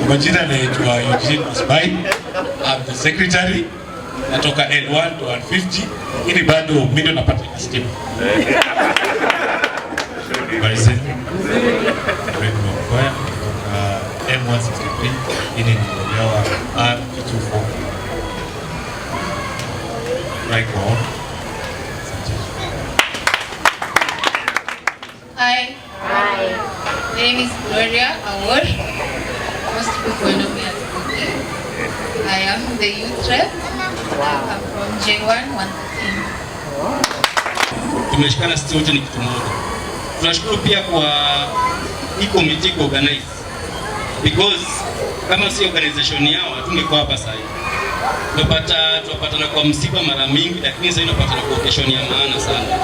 Speaker 6: Majina naitwa Eugene Osbai. I'm the secretary. Natoka L1 to 150. Ili bado mimi ndo napata stima. Basi. Kwa M163 ili ndio R24. Right now.
Speaker 14: Hi. Hi. My name is Gloria Awor. Most people know me as Gloria. I am the youth rep. I'm from J1 113.
Speaker 12: Tumeshikana sisi wote ni kitu moja. Tunashukuru pia kwa hii committee ku organize. Because kama si organization yao hatungekuwa hapa sasa. Tunapatana kwa msiba mara mingi, lakini sasa tunapatana kwa occasion ya maana sana.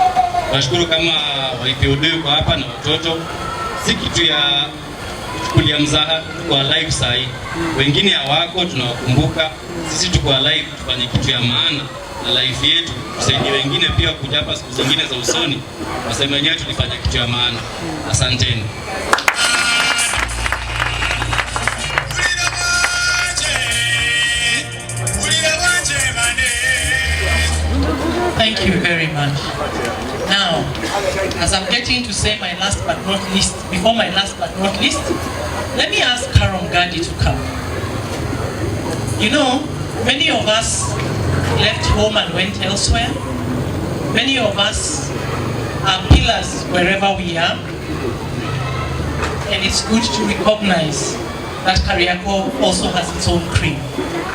Speaker 12: Tunashukuru kama walipiodo kwa hapa na watoto. Si kitu ya kuchukulia mzaha, tuko live sasa. Wengine hawako, tunawakumbuka. Sisi tuko live, tufanye kitu ya maana na life yetu. Tusaidie wengine pia kuja hapa siku zingine za usoni. Waseme wenyewe tulifanya kitu ya maana. Asanteni.
Speaker 2: Thank you very much. Now, as I'm getting to say my last but not least, before my last but not least, let me ask Karom Gadi to come. You know, many of us left home and went elsewhere. Many of us are pillars wherever we are. And it's good to recognize that Kariokor also has its own cream.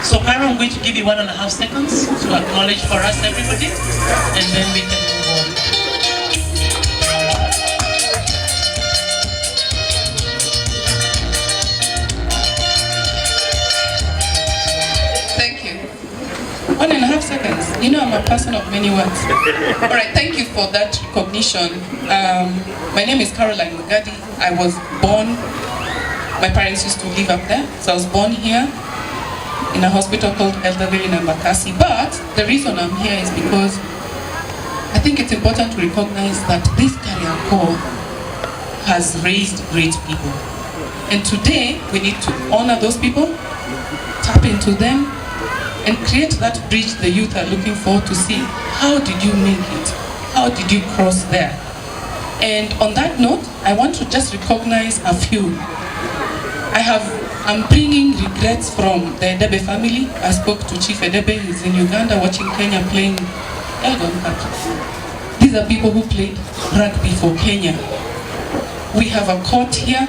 Speaker 2: So Karo, I'm going to give you 1.5 seconds to acknowledge for us everybody, and then we can move on.
Speaker 15: Thank you. 1.5 seconds. You know, I'm a person of many words. All right, thank you for that recognition. My name is Caroline Mugadi. I was born, my parents used to live up there, so I was born here in a hospital called Elderville in Embakasi. But the reason I'm here is because I think it's important to recognize that this Kariokor has raised great people. And today, we need to honor those people, tap into them, and create that bridge the youth are looking for to see, how did you make it? How did you cross there? And on that note, I want to just recognize a few. I'm bringing regrets from the Edebe family. I spoke to Chief Edebe, he's in Uganda watching Kenya playing Elgon Cup. These are people who played rugby for Kenya. We have a court here.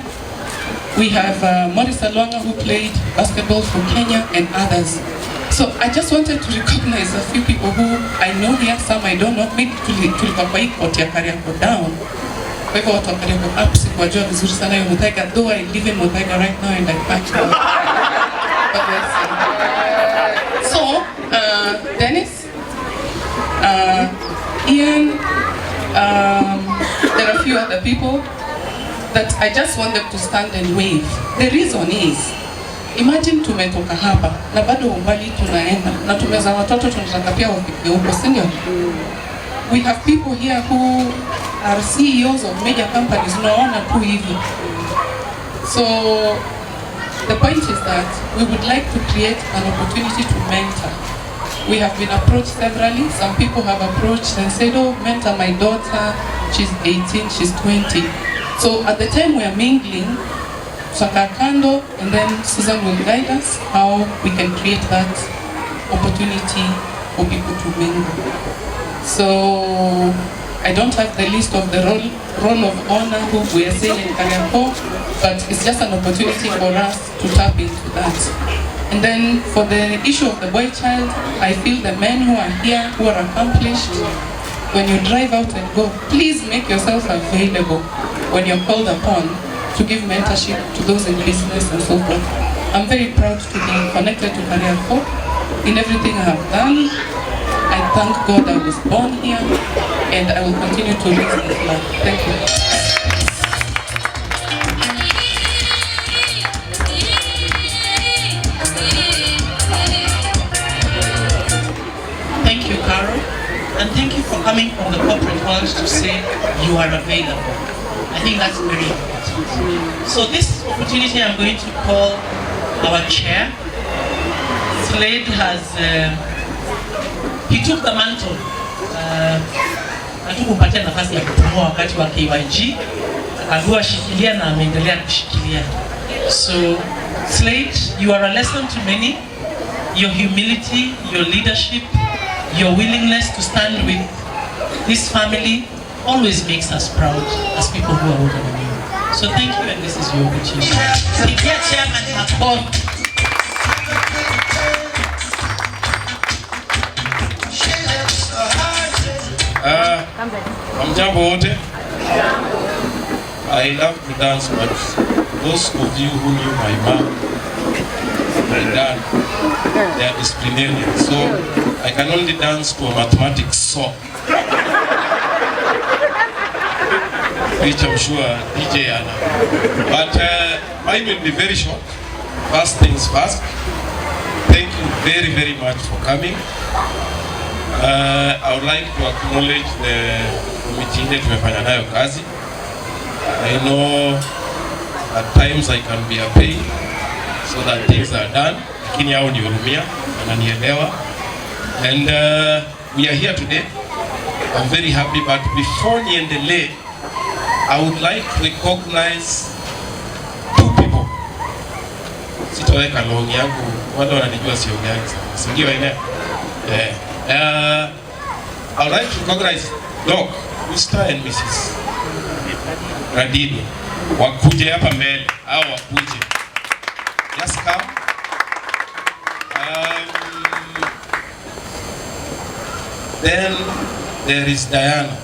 Speaker 15: We have Maurice Alonga who played basketball for Kenya and others. So I just wanted to recognize a few people who I know here, some I don't know. Maybe tulikuwa kwa hii court ya Kariokor down. Kwa hivyo watu wa Kariokor up sikuwajua vizuri sana hiyo Muthaiga, though I live in Muthaiga right now and I patch out. But we'll see. So, Dennis, Ian, there are a few other people that I just want them to stand and wave. The reason is, imagine tumetoka hapa na bado umbali tunaenda na tumeza watoto tunataka pia wafike huko, si ndio? We have people here who are CEOs of major companies, unaona tu hivi. So the point is that we would like to create an opportunity to mentor. We have been approached severally. Some people have approached and said, oh, mentor my daughter, she's 18, she's 20. So at the time we are mingling, Kando, and then Susan will guide us how we can create that opportunity for people to mingle. So I don't have the list of the role of honor who we are saying in Kariokor, but it's just an opportunity for us to tap into that. And then for the issue of the boy child, I feel the men who are here, who are accomplished, when you drive out and go, please make yourself available when you're called upon to give mentorship to those in business and so forth. I'm very proud to be connected to Kariokor in everything I have done. I thank God I was born here, and I will continue to raise this flag. Thank you.
Speaker 2: Thank you, Carol, and thank you for coming from the corporate world to say you are available. I think that's very important. So this opportunity I'm going to call our chair. Slade has, he took the mantle. Hatukumpatia nafasi ya kupumua wakati wa KYG. Akaambiwa shikilia na ameendelea kushikilia. So Slade, you are a lesson to many. Your humility, your leadership, your willingness to stand with this family always makes us proud as people who are older than you. So thank you, and this is your opportunity. Chairman
Speaker 16: Hamjambo wote. I love to dance, but those of you who knew my mom, my dad, they are disciplinarian, so I can only dance to a mathematics song, which I'm sure DJ Anna. But mine will be very short. First things first. Thank you very, very much for coming. I would like to acknowledge the committee that tumefanya nayo kazi. I know at times I can be a pain so that things are done. Lakini hao nihurumia, wananielewa. And we are here today. I'm very happy, but before niendelee, I would like to recognize two people. Sitaweka longi yangu, wale wananijua siongeangi sana. Sindio ene? I would like to recognize Doc, Mr. and Mrs. Radini. Wakuje hapa mbele, au wakuje. Just come. Then there is Diana.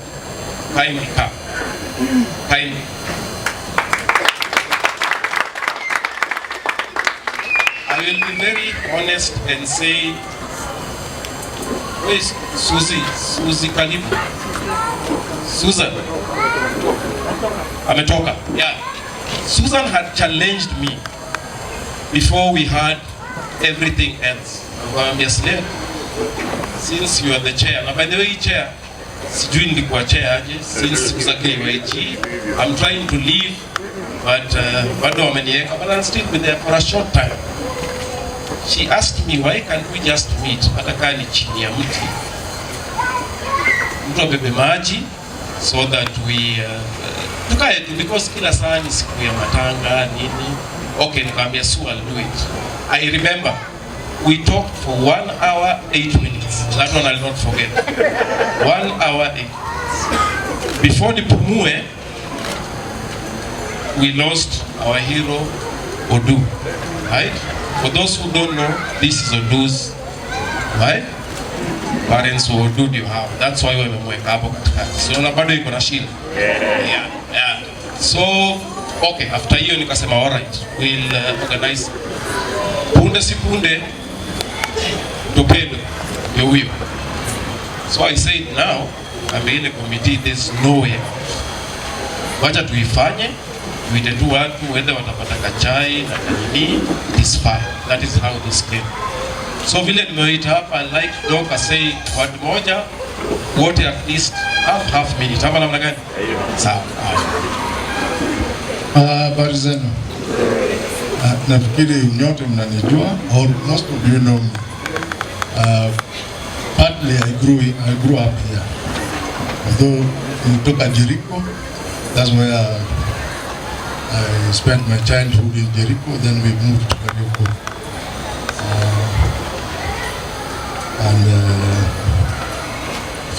Speaker 16: Kindly come. Kindly. I will be very honest and say, where is Susie? Susie Kalibu? Susan. Ametoka. Yeah. Susan had challenged me before we had everything else. Obviously, since you are the chair, and by the way, chair, sijui nilikuwa chair aje, since KYG, I'm trying to leave, but bado wameniweka, but I'll still be there for a short time. She asked me, why can't we just meet hata kama ni chini ya mti, mtu abebe maji, so that we tukae tu, because kila saa ni siku ya matanga nini. Okay, nikamwambia Sue, I'll do it. I remember we talked for 1 hour 8 minutes. That one I'll not forget. 1 hour 8 minutes. Before nipumue, we lost our hero Odu, right? For those who don't know, this is Odu's, right? Parents who Odu you have. That's why we're mweka hapo katikati. So na bado iko na shida. Yeah. So okay, after hiyo nikasema all right, we'll organize punde si punde topedo ndio huyo. So I said now I'm in the committee, there's no way. Wacha tuifanye, tuite tu watu whether watapata kachai na kanini, it is fine. That is how this came. So vile nimeita hapa, like Doc say word moja wote at least half minute. Hapa namna gani? Sawa.
Speaker 17: Habari zenu. Nafikiri nyote mnanijua, or most of you know me. Partly I grew up here. Although nilitoka Jericho, that's where I spent my childhood in Jericho, then we moved to Kariokor.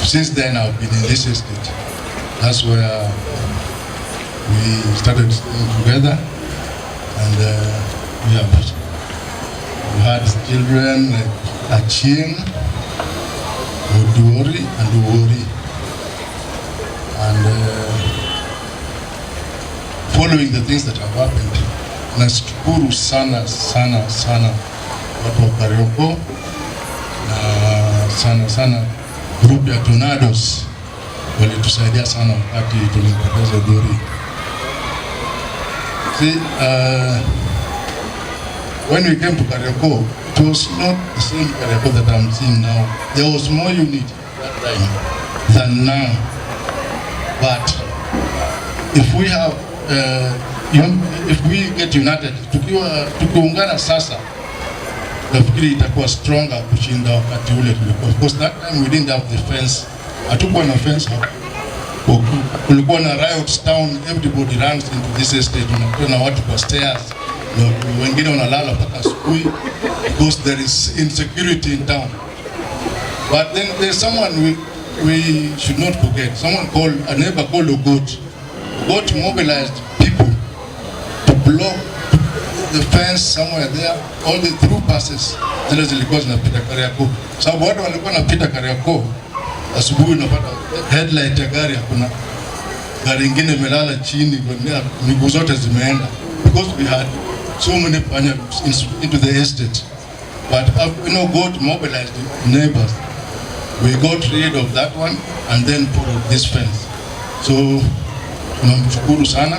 Speaker 17: Since then I've been in this estate. That's where we started staying together, and we had children like Aching, Oduori, and Uori. And following the things that have happened, nashukuru sana sana sana watu wa Kariokor na sana group ya Tornadoes walitusaidia sana wakati tulimpoteza Dori. See, when we came to Kariokor, it was not the same Kariokor that I'm seeing now. There was more unity that time than now. But if we have, if we get united, tukiungana sasa, nafikiri itakuwa stronger kushinda wakati ule tulikuwa. Of course that time we didn't have the fence. Hatukuwa na fence. Kulikuwa na riots town, everybody runs into this estate. Unakuwa na watu kwa stairs. Wengine wanalala mpaka asubuhi because there is insecurity in town. But then there's someone we should not forget. A neighbor called Ogot. Ogot mobilized people to block the fence somewhere there, all the through passes zile zilikuwa zinapita Kariokor. Sababu watu walikuwa wanapita Kariokor, asubuhi unapata headlight ya gari hakuna. Gari ingine imelala chini, miguu zote zimeenda. Because we had so many panya into the estate. But God mobilized the neighbors. We got rid of that one and then put up this fence. So tunamshukuru sana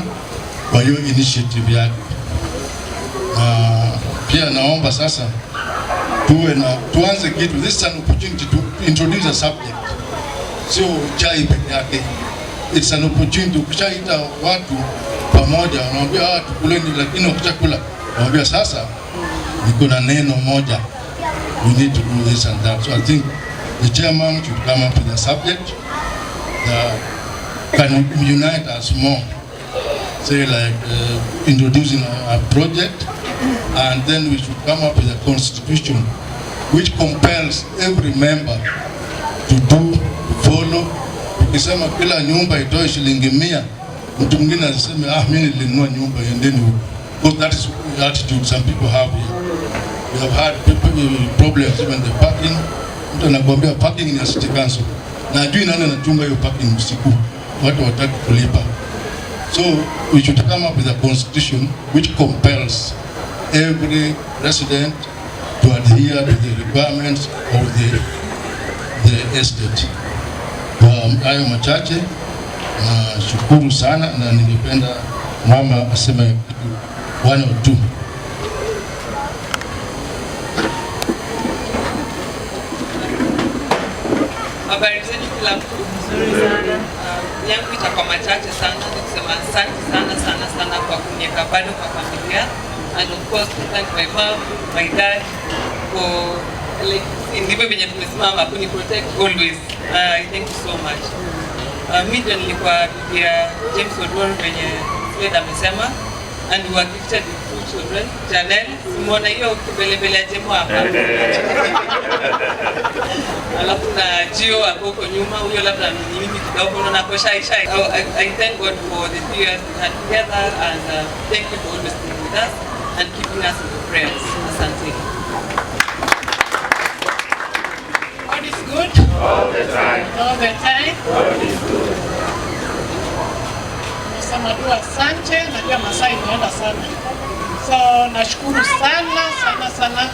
Speaker 17: kwa hiyo initiative yake. Pia naomba sasa tuanze kitu. This is an opportunity to introduce a subject. Sio chai peke yake. It's an opportunity ukishaita watu pamoja, wanaambia tukuleni, lakini ukishakula wanaambia sasa niko na neno moja. We need to do this and that. So I think the chairman should come up with a subject that can unite us more. Say like introducing a project, and then we should come up with a constitution which compels every member to do, follow. Ukisema kila nyumba itoe shilingi 100, mtu mwingine aseme mimi nilinunua nyumba endeni huko. Because that is the attitude some people have here. We have had problems even the parking. Mtu anakuambia parking ni city council. Na ajui nani anachunga hiyo parking usiku. Watu wataki kulipa. So we should come up with a constitution which compels every resident to adhere to the requirements of the estate. Kwa hayo machache na shukuru sana, na ningependa mama aseme kitu 1 or 2.
Speaker 18: Habari zenu kila mtu. Yangu itakuwa machache sana, nikusema asante sana kwa kuniweka bado kwa familia, and of course to thank my mom, my dad for like ndivyo venye tumesimama kuni protect always. I thank you so much. Mimi ndio nilikuwa ya James Odwar venye Fred amesema, and we were gifted with 2 children. Janelle, simona hiyo kibelebele ya Jemo hapa. Alafu na Gio hapo nyuma, huyo labda mimi kidogo unaona kwa shy. I thank God for the 2 years we had together, and thank you for always being with us and keeping us in your prayers. Asante.
Speaker 2: God is good all the time. All the time. God is good. Nasema tu asante, najua masaa imeenda sana. So nashukuru sana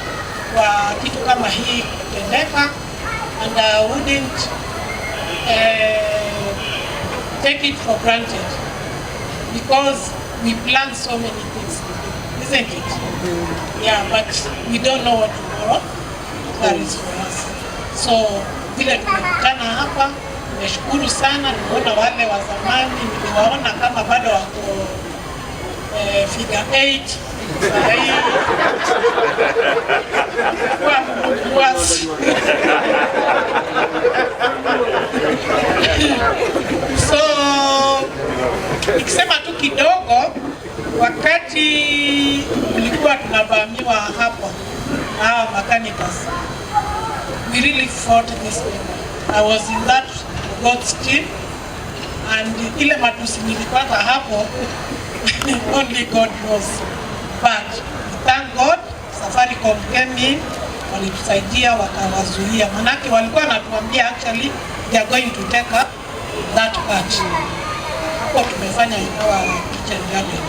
Speaker 2: kwa kitu kama hii kutendeka, and I wouldn't take it for granted because we plan so many things, isn't it? Yeah, but we don't know what tomorrow carries for us. So vile tumekutana hapa nimeshukuru sana kuona wale wa zamani, niliwaona kama bado wako figure 8 so nikisema tu kidogo, wakati ulikuwa tunavamiwa hapo na hawa mechanicals, we really fought this thing. I was in that God's team, and ile matusi nilipata hapo only God knows, but thank God Safaricom came in, walitusaidia wakawazuia, manake walikuwa wanatuambia actually they are going to take up that part. Hapo tumefanya ikawa kitchen garden.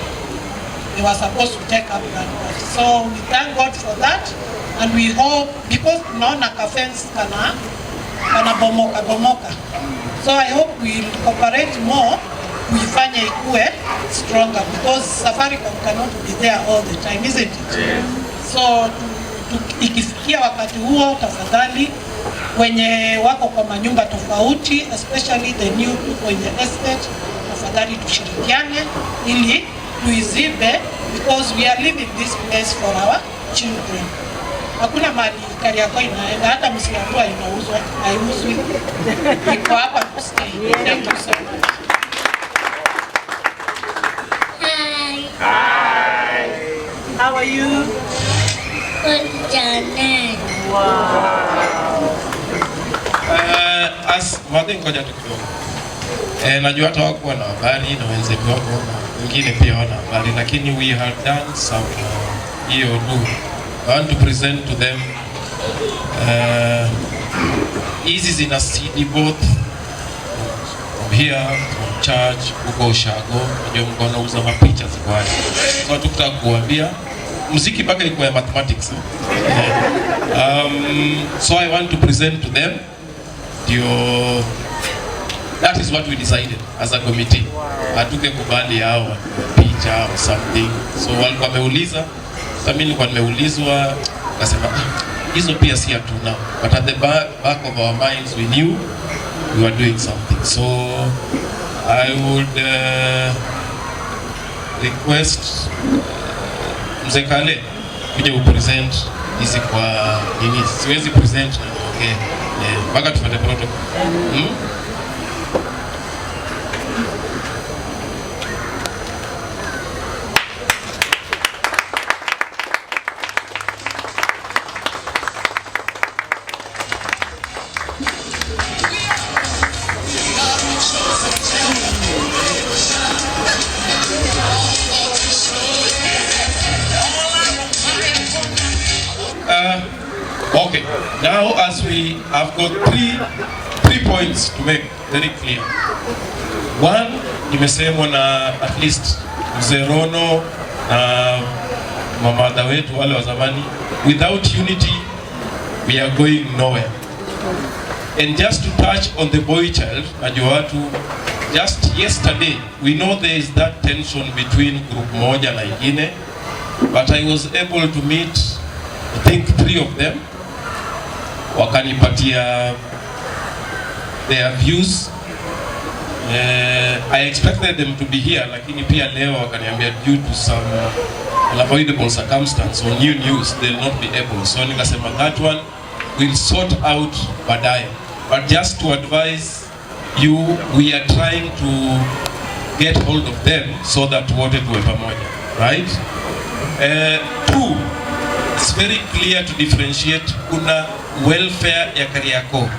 Speaker 2: They were supposed to take up that part. So we thank God for that, and we hope, because tunaona ka fence kana bomoka. So I hope we'll cooperate more, kuifanya ikue stronger, because Safaricom cannot be there all the time, isn't it? So ikifikia wakati huo, tafadhali wenye wako kwa manyumba tofauti, especially the new people in the estate, tafadhali tushirikiane ili tuizibe, because we are leaving this place for our children. Hakuna mali Kariokor inaenda, hata msiambiwa inauzwa, haiuzwi. Iko hapa to stay. Thank you so much.
Speaker 3: Hi.
Speaker 2: How are you?
Speaker 3: Good, Janet.
Speaker 2: Wow.
Speaker 16: As Martin, ngoja tu kidogo. Najua hata wakuwa na habari na wenzetu wako wengine pia wana habari, lakini we have done some hiyo do. I want to present to them hizi zina CD both from here, from church, huko Ushago, ndio mkono uza mapicha ziko hapa. So tukitaka kuambia muziki mpaka iko ya mathematics. So I want to present to them your, that is what we decided as a committee. Hatuke kubali hao picha or something. So walikuwa wameuliza, mimi nilikuwa nimeulizwa, nasema hizo pia si hatuna, but at the back of our minds we knew we were doing something. So I would request Mzee Kale kuja upresent hizi kwa nini, siwezi present na okay, mpaka tupate protocol. Okay, now as we have got three points to make very clear. One, nimesemwa na at least Mzee Rono na mamada wetu wale wa zamani, without unity we are going nowhere. And just to touch on the boy child, najua watu, just yesterday we know there is that tension between group moja na ingine, but I was able to meet I think 3 of them, wakanipatia their views. I expected them to be here, lakini pia leo wakaniambia due to some unavoidable circumstance or new news they'll not be able. So nikasema that one will sort out baadaye. But just to advise you, we are trying to get hold of them so that wote tuwe pamoja, right? 2, it's very clear to differentiate. Kuna welfare ya Kariokor,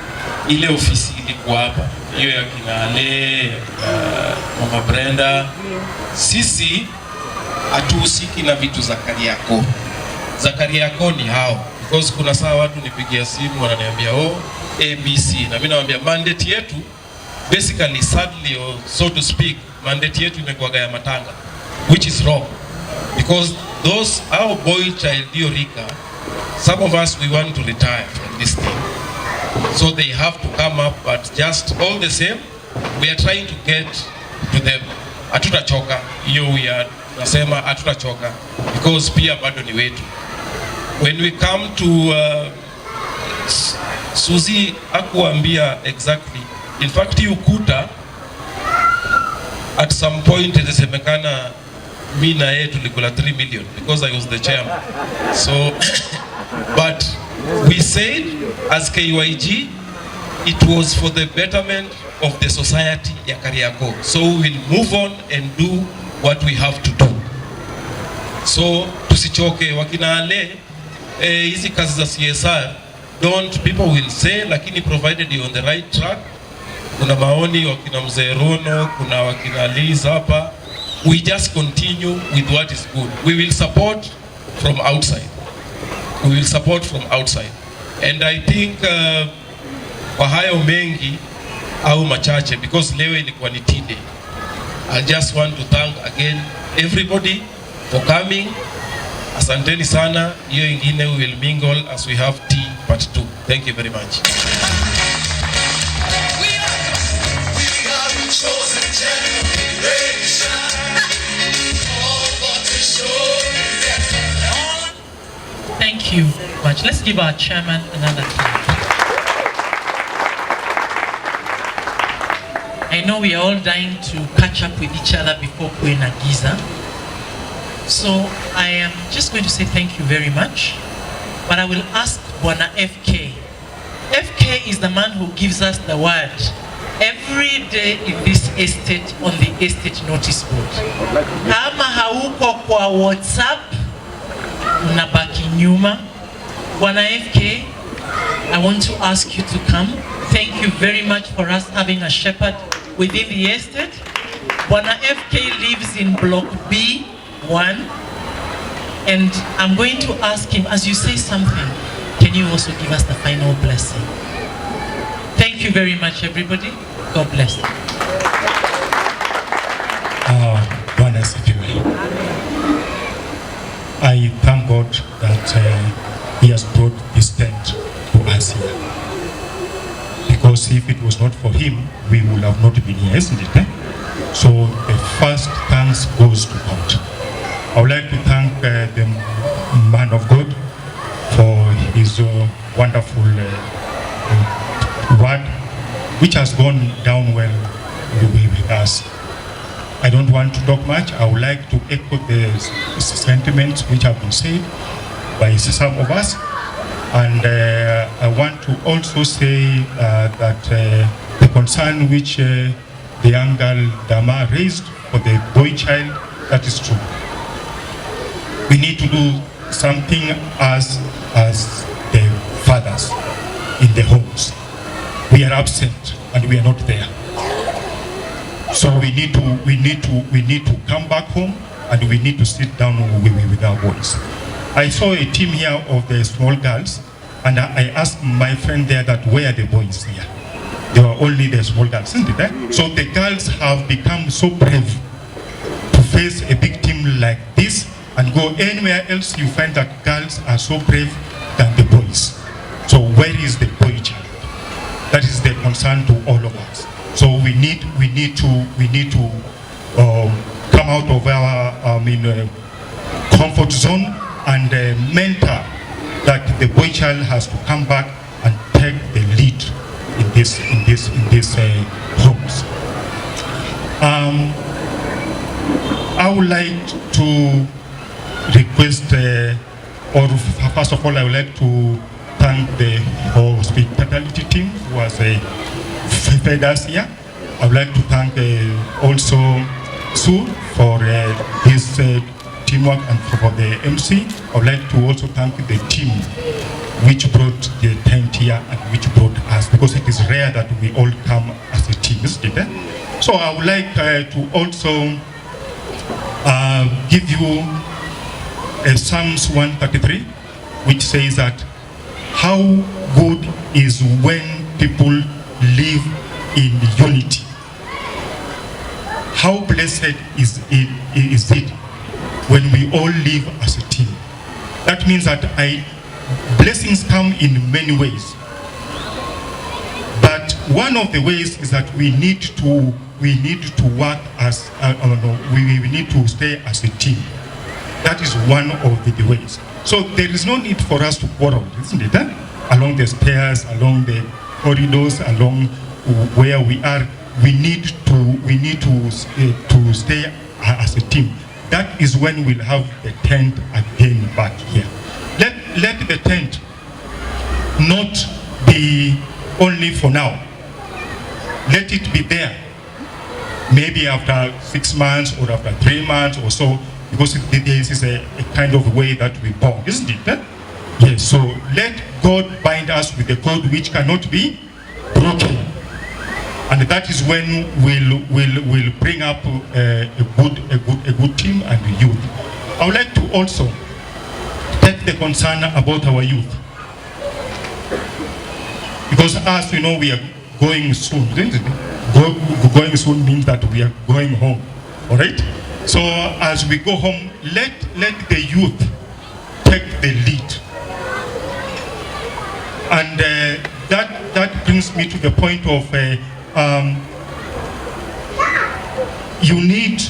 Speaker 16: ile ofisi ilikuwa hapa, hiyo ya kina Ale, ya kina Mama Brenda. Sisi hatuhusiki na vitu za Kariokor. Za Kariokor ni hao, because kuna saa watu nipigia simu wananiambia ABC, na mimi nawaambia mandate yetu basically, sadly or so to speak, mandate yetu imekuwa ya matanga, which is wrong, because those our boy child Eureka, some of us we want to retire from this thing, so they have to come up, but just all the same we are trying to get to them. Hatutachoka hiyo, we are nasema hatutachoka because pia bado ni wetu. When we come to Suzy akuambia exactly In fact, hii ukuta at some point ilisemekana mi na yeye tulikula 3 million because I was the chairman. So but we said as KYG it was for the betterment of the society ya Kariokor. So we will move on and do what we have to do. So tusichoke wakina ale hizi kazi za CSR people will say, lakini provided you on the right track. Kuna maoni wakina mzee Rono, kuna wakina Liz hapa. We just continue with what is good. We will support from outside. We will support from outside. And I think kwa hayo mengi au machache, because leo ilikuwa ni tea day. I just want to thank again everybody for coming. Asanteni sana. Hiyo ingine we will mingle as we have tea part 2. Thank you very much.
Speaker 2: Thank you much. Let's give our chairman another clap. I know we are all dying to catch up with each other before Kwena Giza. So I am just going to say thank you very much. But I will ask Bwana FK. FK is the man who gives us the word every day in this estate on the estate notice board. Kama hauko kwa WhatsApp, unabaki nyuma. Bwana FK, I want to ask you to come. Thank you very much for us having a shepherd within the estate. Bwana FK lives in block B1, and I'm going to ask him, as you say something, can you also give us the final blessing? Thank you very much, everybody. God bless.
Speaker 19: Bwana asifiwe. I thank God that He has brought this tent to us here. Because if it was not for Him, we would have not been here, isn't it? So the first thanks goes to God. I would like to thank the man of God for his wonderful word, which has gone down well with us. I don't want to talk much. I would like to echo the sentiments which have been said by some of us. And I want to also say that the concern which the young girl Dama raised for the boy child, that is true. We need to do something as the fathers in the homes. We are absent and we are not there. So we need to come back home and we need to sit down with our boys. I saw a team here of the small girls, and I asked my friend there that where are the boys here? They were only the small girls, isn't it? So the girls have become so brave to face a big team like this, and go anywhere else you find that girls are so brave than the boys. So where is the boy child? That is the concern to all of us. So we need to come out of our comfort zone and mentor that the boy child has to come back and take the lead in this homes. I would like to request, or first of all, I would like to thank the hospitality team who has fed us here. I would like to thank also Sue for his teamwork and for the MC. I would like to also thank the team which brought the tent here and which brought us, because it is rare that we all come as a team, isn't it? So I would like to also give you Psalms 133, which says that how good is when people live in unity. How blessed is it when we all live as a team. That means that blessings come in many ways. But one of the ways is that we need to work as we need to stay as a team. That is one of the ways. So there is no need for us to quarrel, isn't it? Along the stairs, along the corridors, along where we are, we need to stay as a team. That is when we'll have the tent again back here. Let the tent not be only for now. Let it be there. Maybe after 6 months or after 3 months or so, because this is a kind of way that we born, isn't it? Eh? Yes, so let God bind us with a code which cannot be broken. And that is when we'll bring up a good team and youth. I would like to also take the concern about our youth. Because as you know, we are going soon. Going soon means that we are going home. All right? So as we go home, let the youth take the lead. And that brings me to the point of you need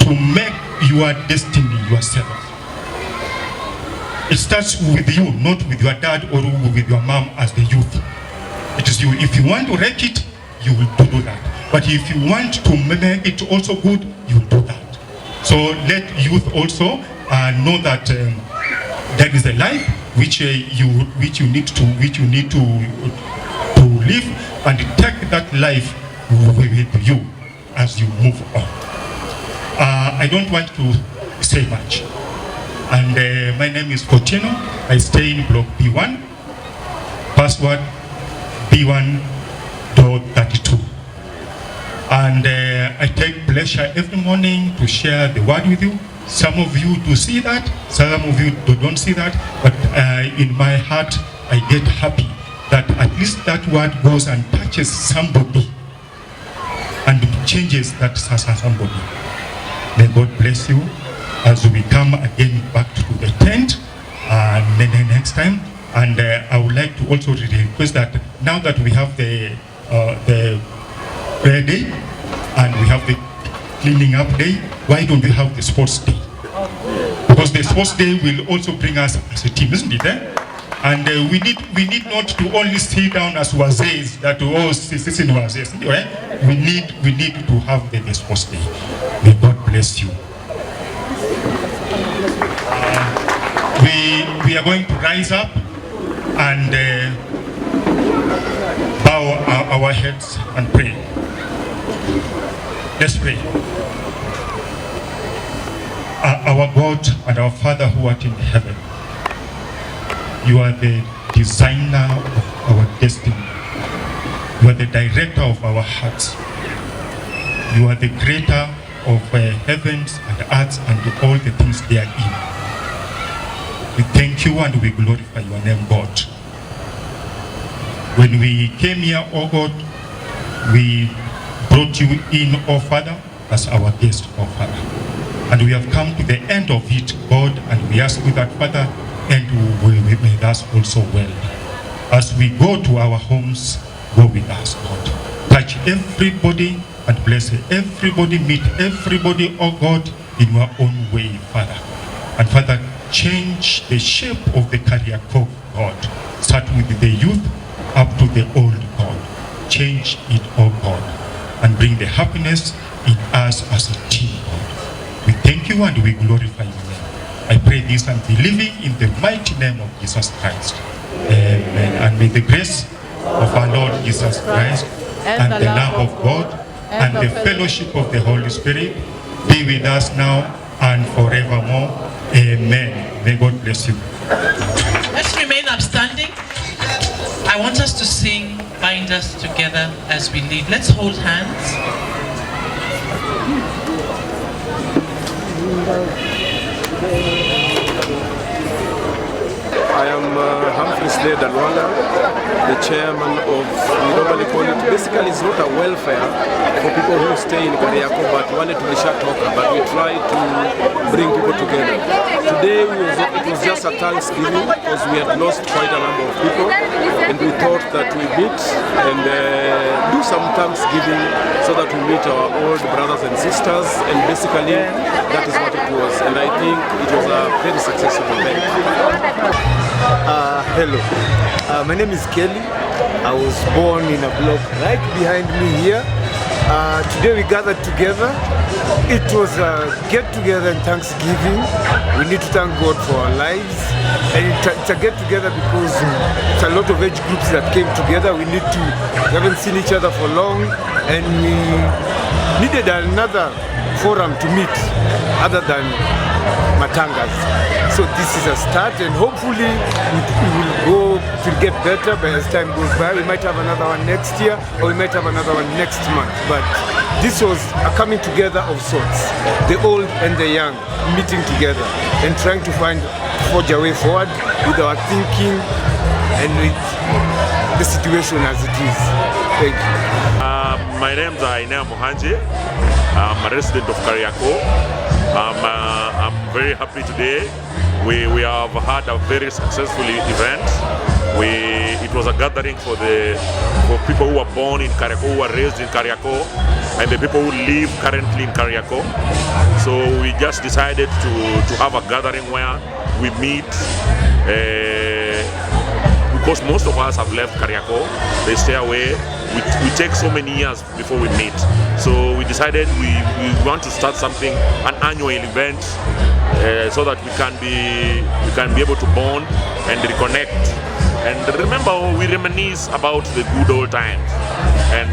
Speaker 19: to make your destiny yourself. It starts with you, not with your dad or with your mom as the youth. It is you. If you want to wreck it, you will do that. But if you want to make it also good, you will do that. So let youth also know that there is a life which you need to live, and take that life with you as you move on. I don't want to say much. And my name is Fortino. I stay in block B1, password B1.32. And I take pleasure every morning to share the word with you. Some of you do see that, some of you don't see that, but in my heart, I get happy that at least that word goes and touches somebody and changes that somebody. May God bless you as we come again back to the tent next time. And I would like to also request that now that we have the prayer day and we have the cleaning up day, why don't we have the sports day? Because the sports day will also bring us as a team, isn't it? Eh? And we need not to only sit down as wazees that sisi ni wazees. We need to have the sports day. May God bless you. We are going to rise up and bow our heads and pray. Let's pray. Our God and our Father who art in heaven, you are the designer of our destiny. You are the director of our hearts. You are the creator of heavens and earth and all the things therein. We thank you and we glorify your name, God. When we came here, oh God, we brought you in, oh Father, as our guest, oh Father. And we have come to the end of it, God, and we ask you that, Father, and we with us also well. As we go to our homes, go with us, God. Touch everybody and bless everybody, meet everybody, oh God, in your own way, Father. And Father, change the shape of the Kariokor, God. Start with the youth up to the old, God. Change it, oh God, and bring the happiness in us as a team, God. We thank you and we glorify your name. I pray this and believing in the mighty name of Jesus Christ. Amen. And may the grace of our Lord Jesus Christ and the love of God and the fellowship of the Holy Spirit be with us now and forevermore. Amen. May God bless you.
Speaker 2: Let's remain upstanding. I want us to sing Bind Us Together as we lead. Let's hold hands.
Speaker 20: I am Humphrey Slade Alwanga, the chairman of, we normally call it, basically it's not a welfare for people who stay in Kariokor, but wanted to be talker, but we try to bring people together. Today it was just a Thanksgiving because we had lost quite a number of people, and we thought that we meet and do some Thanksgiving so that we meet our old brothers and sisters, and basically that is what it was, and I think it was a very successful event.
Speaker 21: Hello, my name is Kelly. I was born in a block right behind me here. Today we gathered together. It was a get-together and Thanksgiving. We need to thank God for our lives. And it's a get-together because it's a lot of age groups that came together. We haven't seen each other for long, and we needed another forum to meet other than Matangas. So this is a start, and hopefully it will get better as time goes by. We might have another one next year, or we might have another one next month. But this was a coming together of sorts. The old and the young meeting together and trying to forge a way forward with our thinking and with the situation as it is. Thank you.
Speaker 22: My name is Ainea Mohanje. I'm a resident of Kariokor. I'm very happy today. We have had a very successful event. It was a gathering for people who were born in Kariokor, who were raised in Kariokor, and the people who live currently in Kariokor. So we just decided to have a gathering where we meet. Because most of us have left Kariokor, they stay away. We take so many years before we meet. So we decided we want to start something, an annual event, so that we can be able to bond and reconnect. And remember, we reminisce about the good old times. And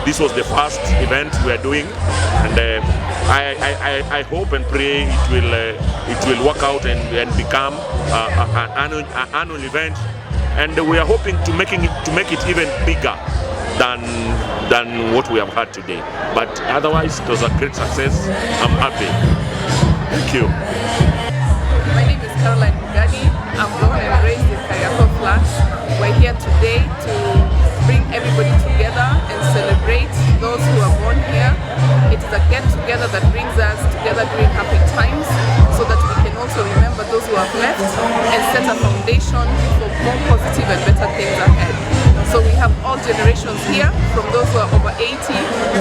Speaker 22: this was the first event we are doing. And I hope and pray it will work out and become an annual event. And we are hoping to make it even bigger than what we have had today. But otherwise, it was a great success. I'm happy. Thank you.
Speaker 23: My name is Caroline Mugadi. I'm born and raised in Kariokor Flats. We're here today to bring everybody together and celebrate those who are born here. It is a get-together that brings us together during happy times, so that we can also remember those who have left and set a foundation for more positive and better things ahead. So we have all generations here, from those who are over 80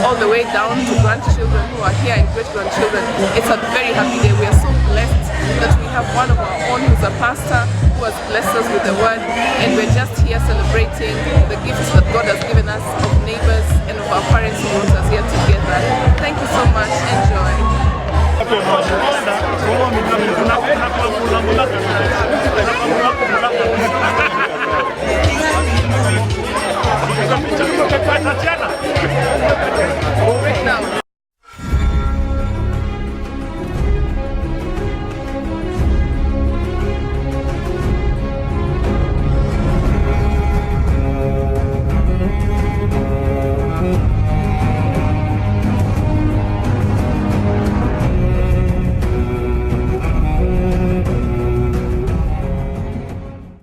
Speaker 23: all the way down to grandchildren who are here and great-grandchildren. It's a very happy day. We are so blessed that we have one of our own who's a pastor who has blessed us with the word, and we're just here celebrating the gifts that God has given us of neighbors and of our parents who brought us here together. Thank you so much. Enjoy.
Speaker 19: Tatiana.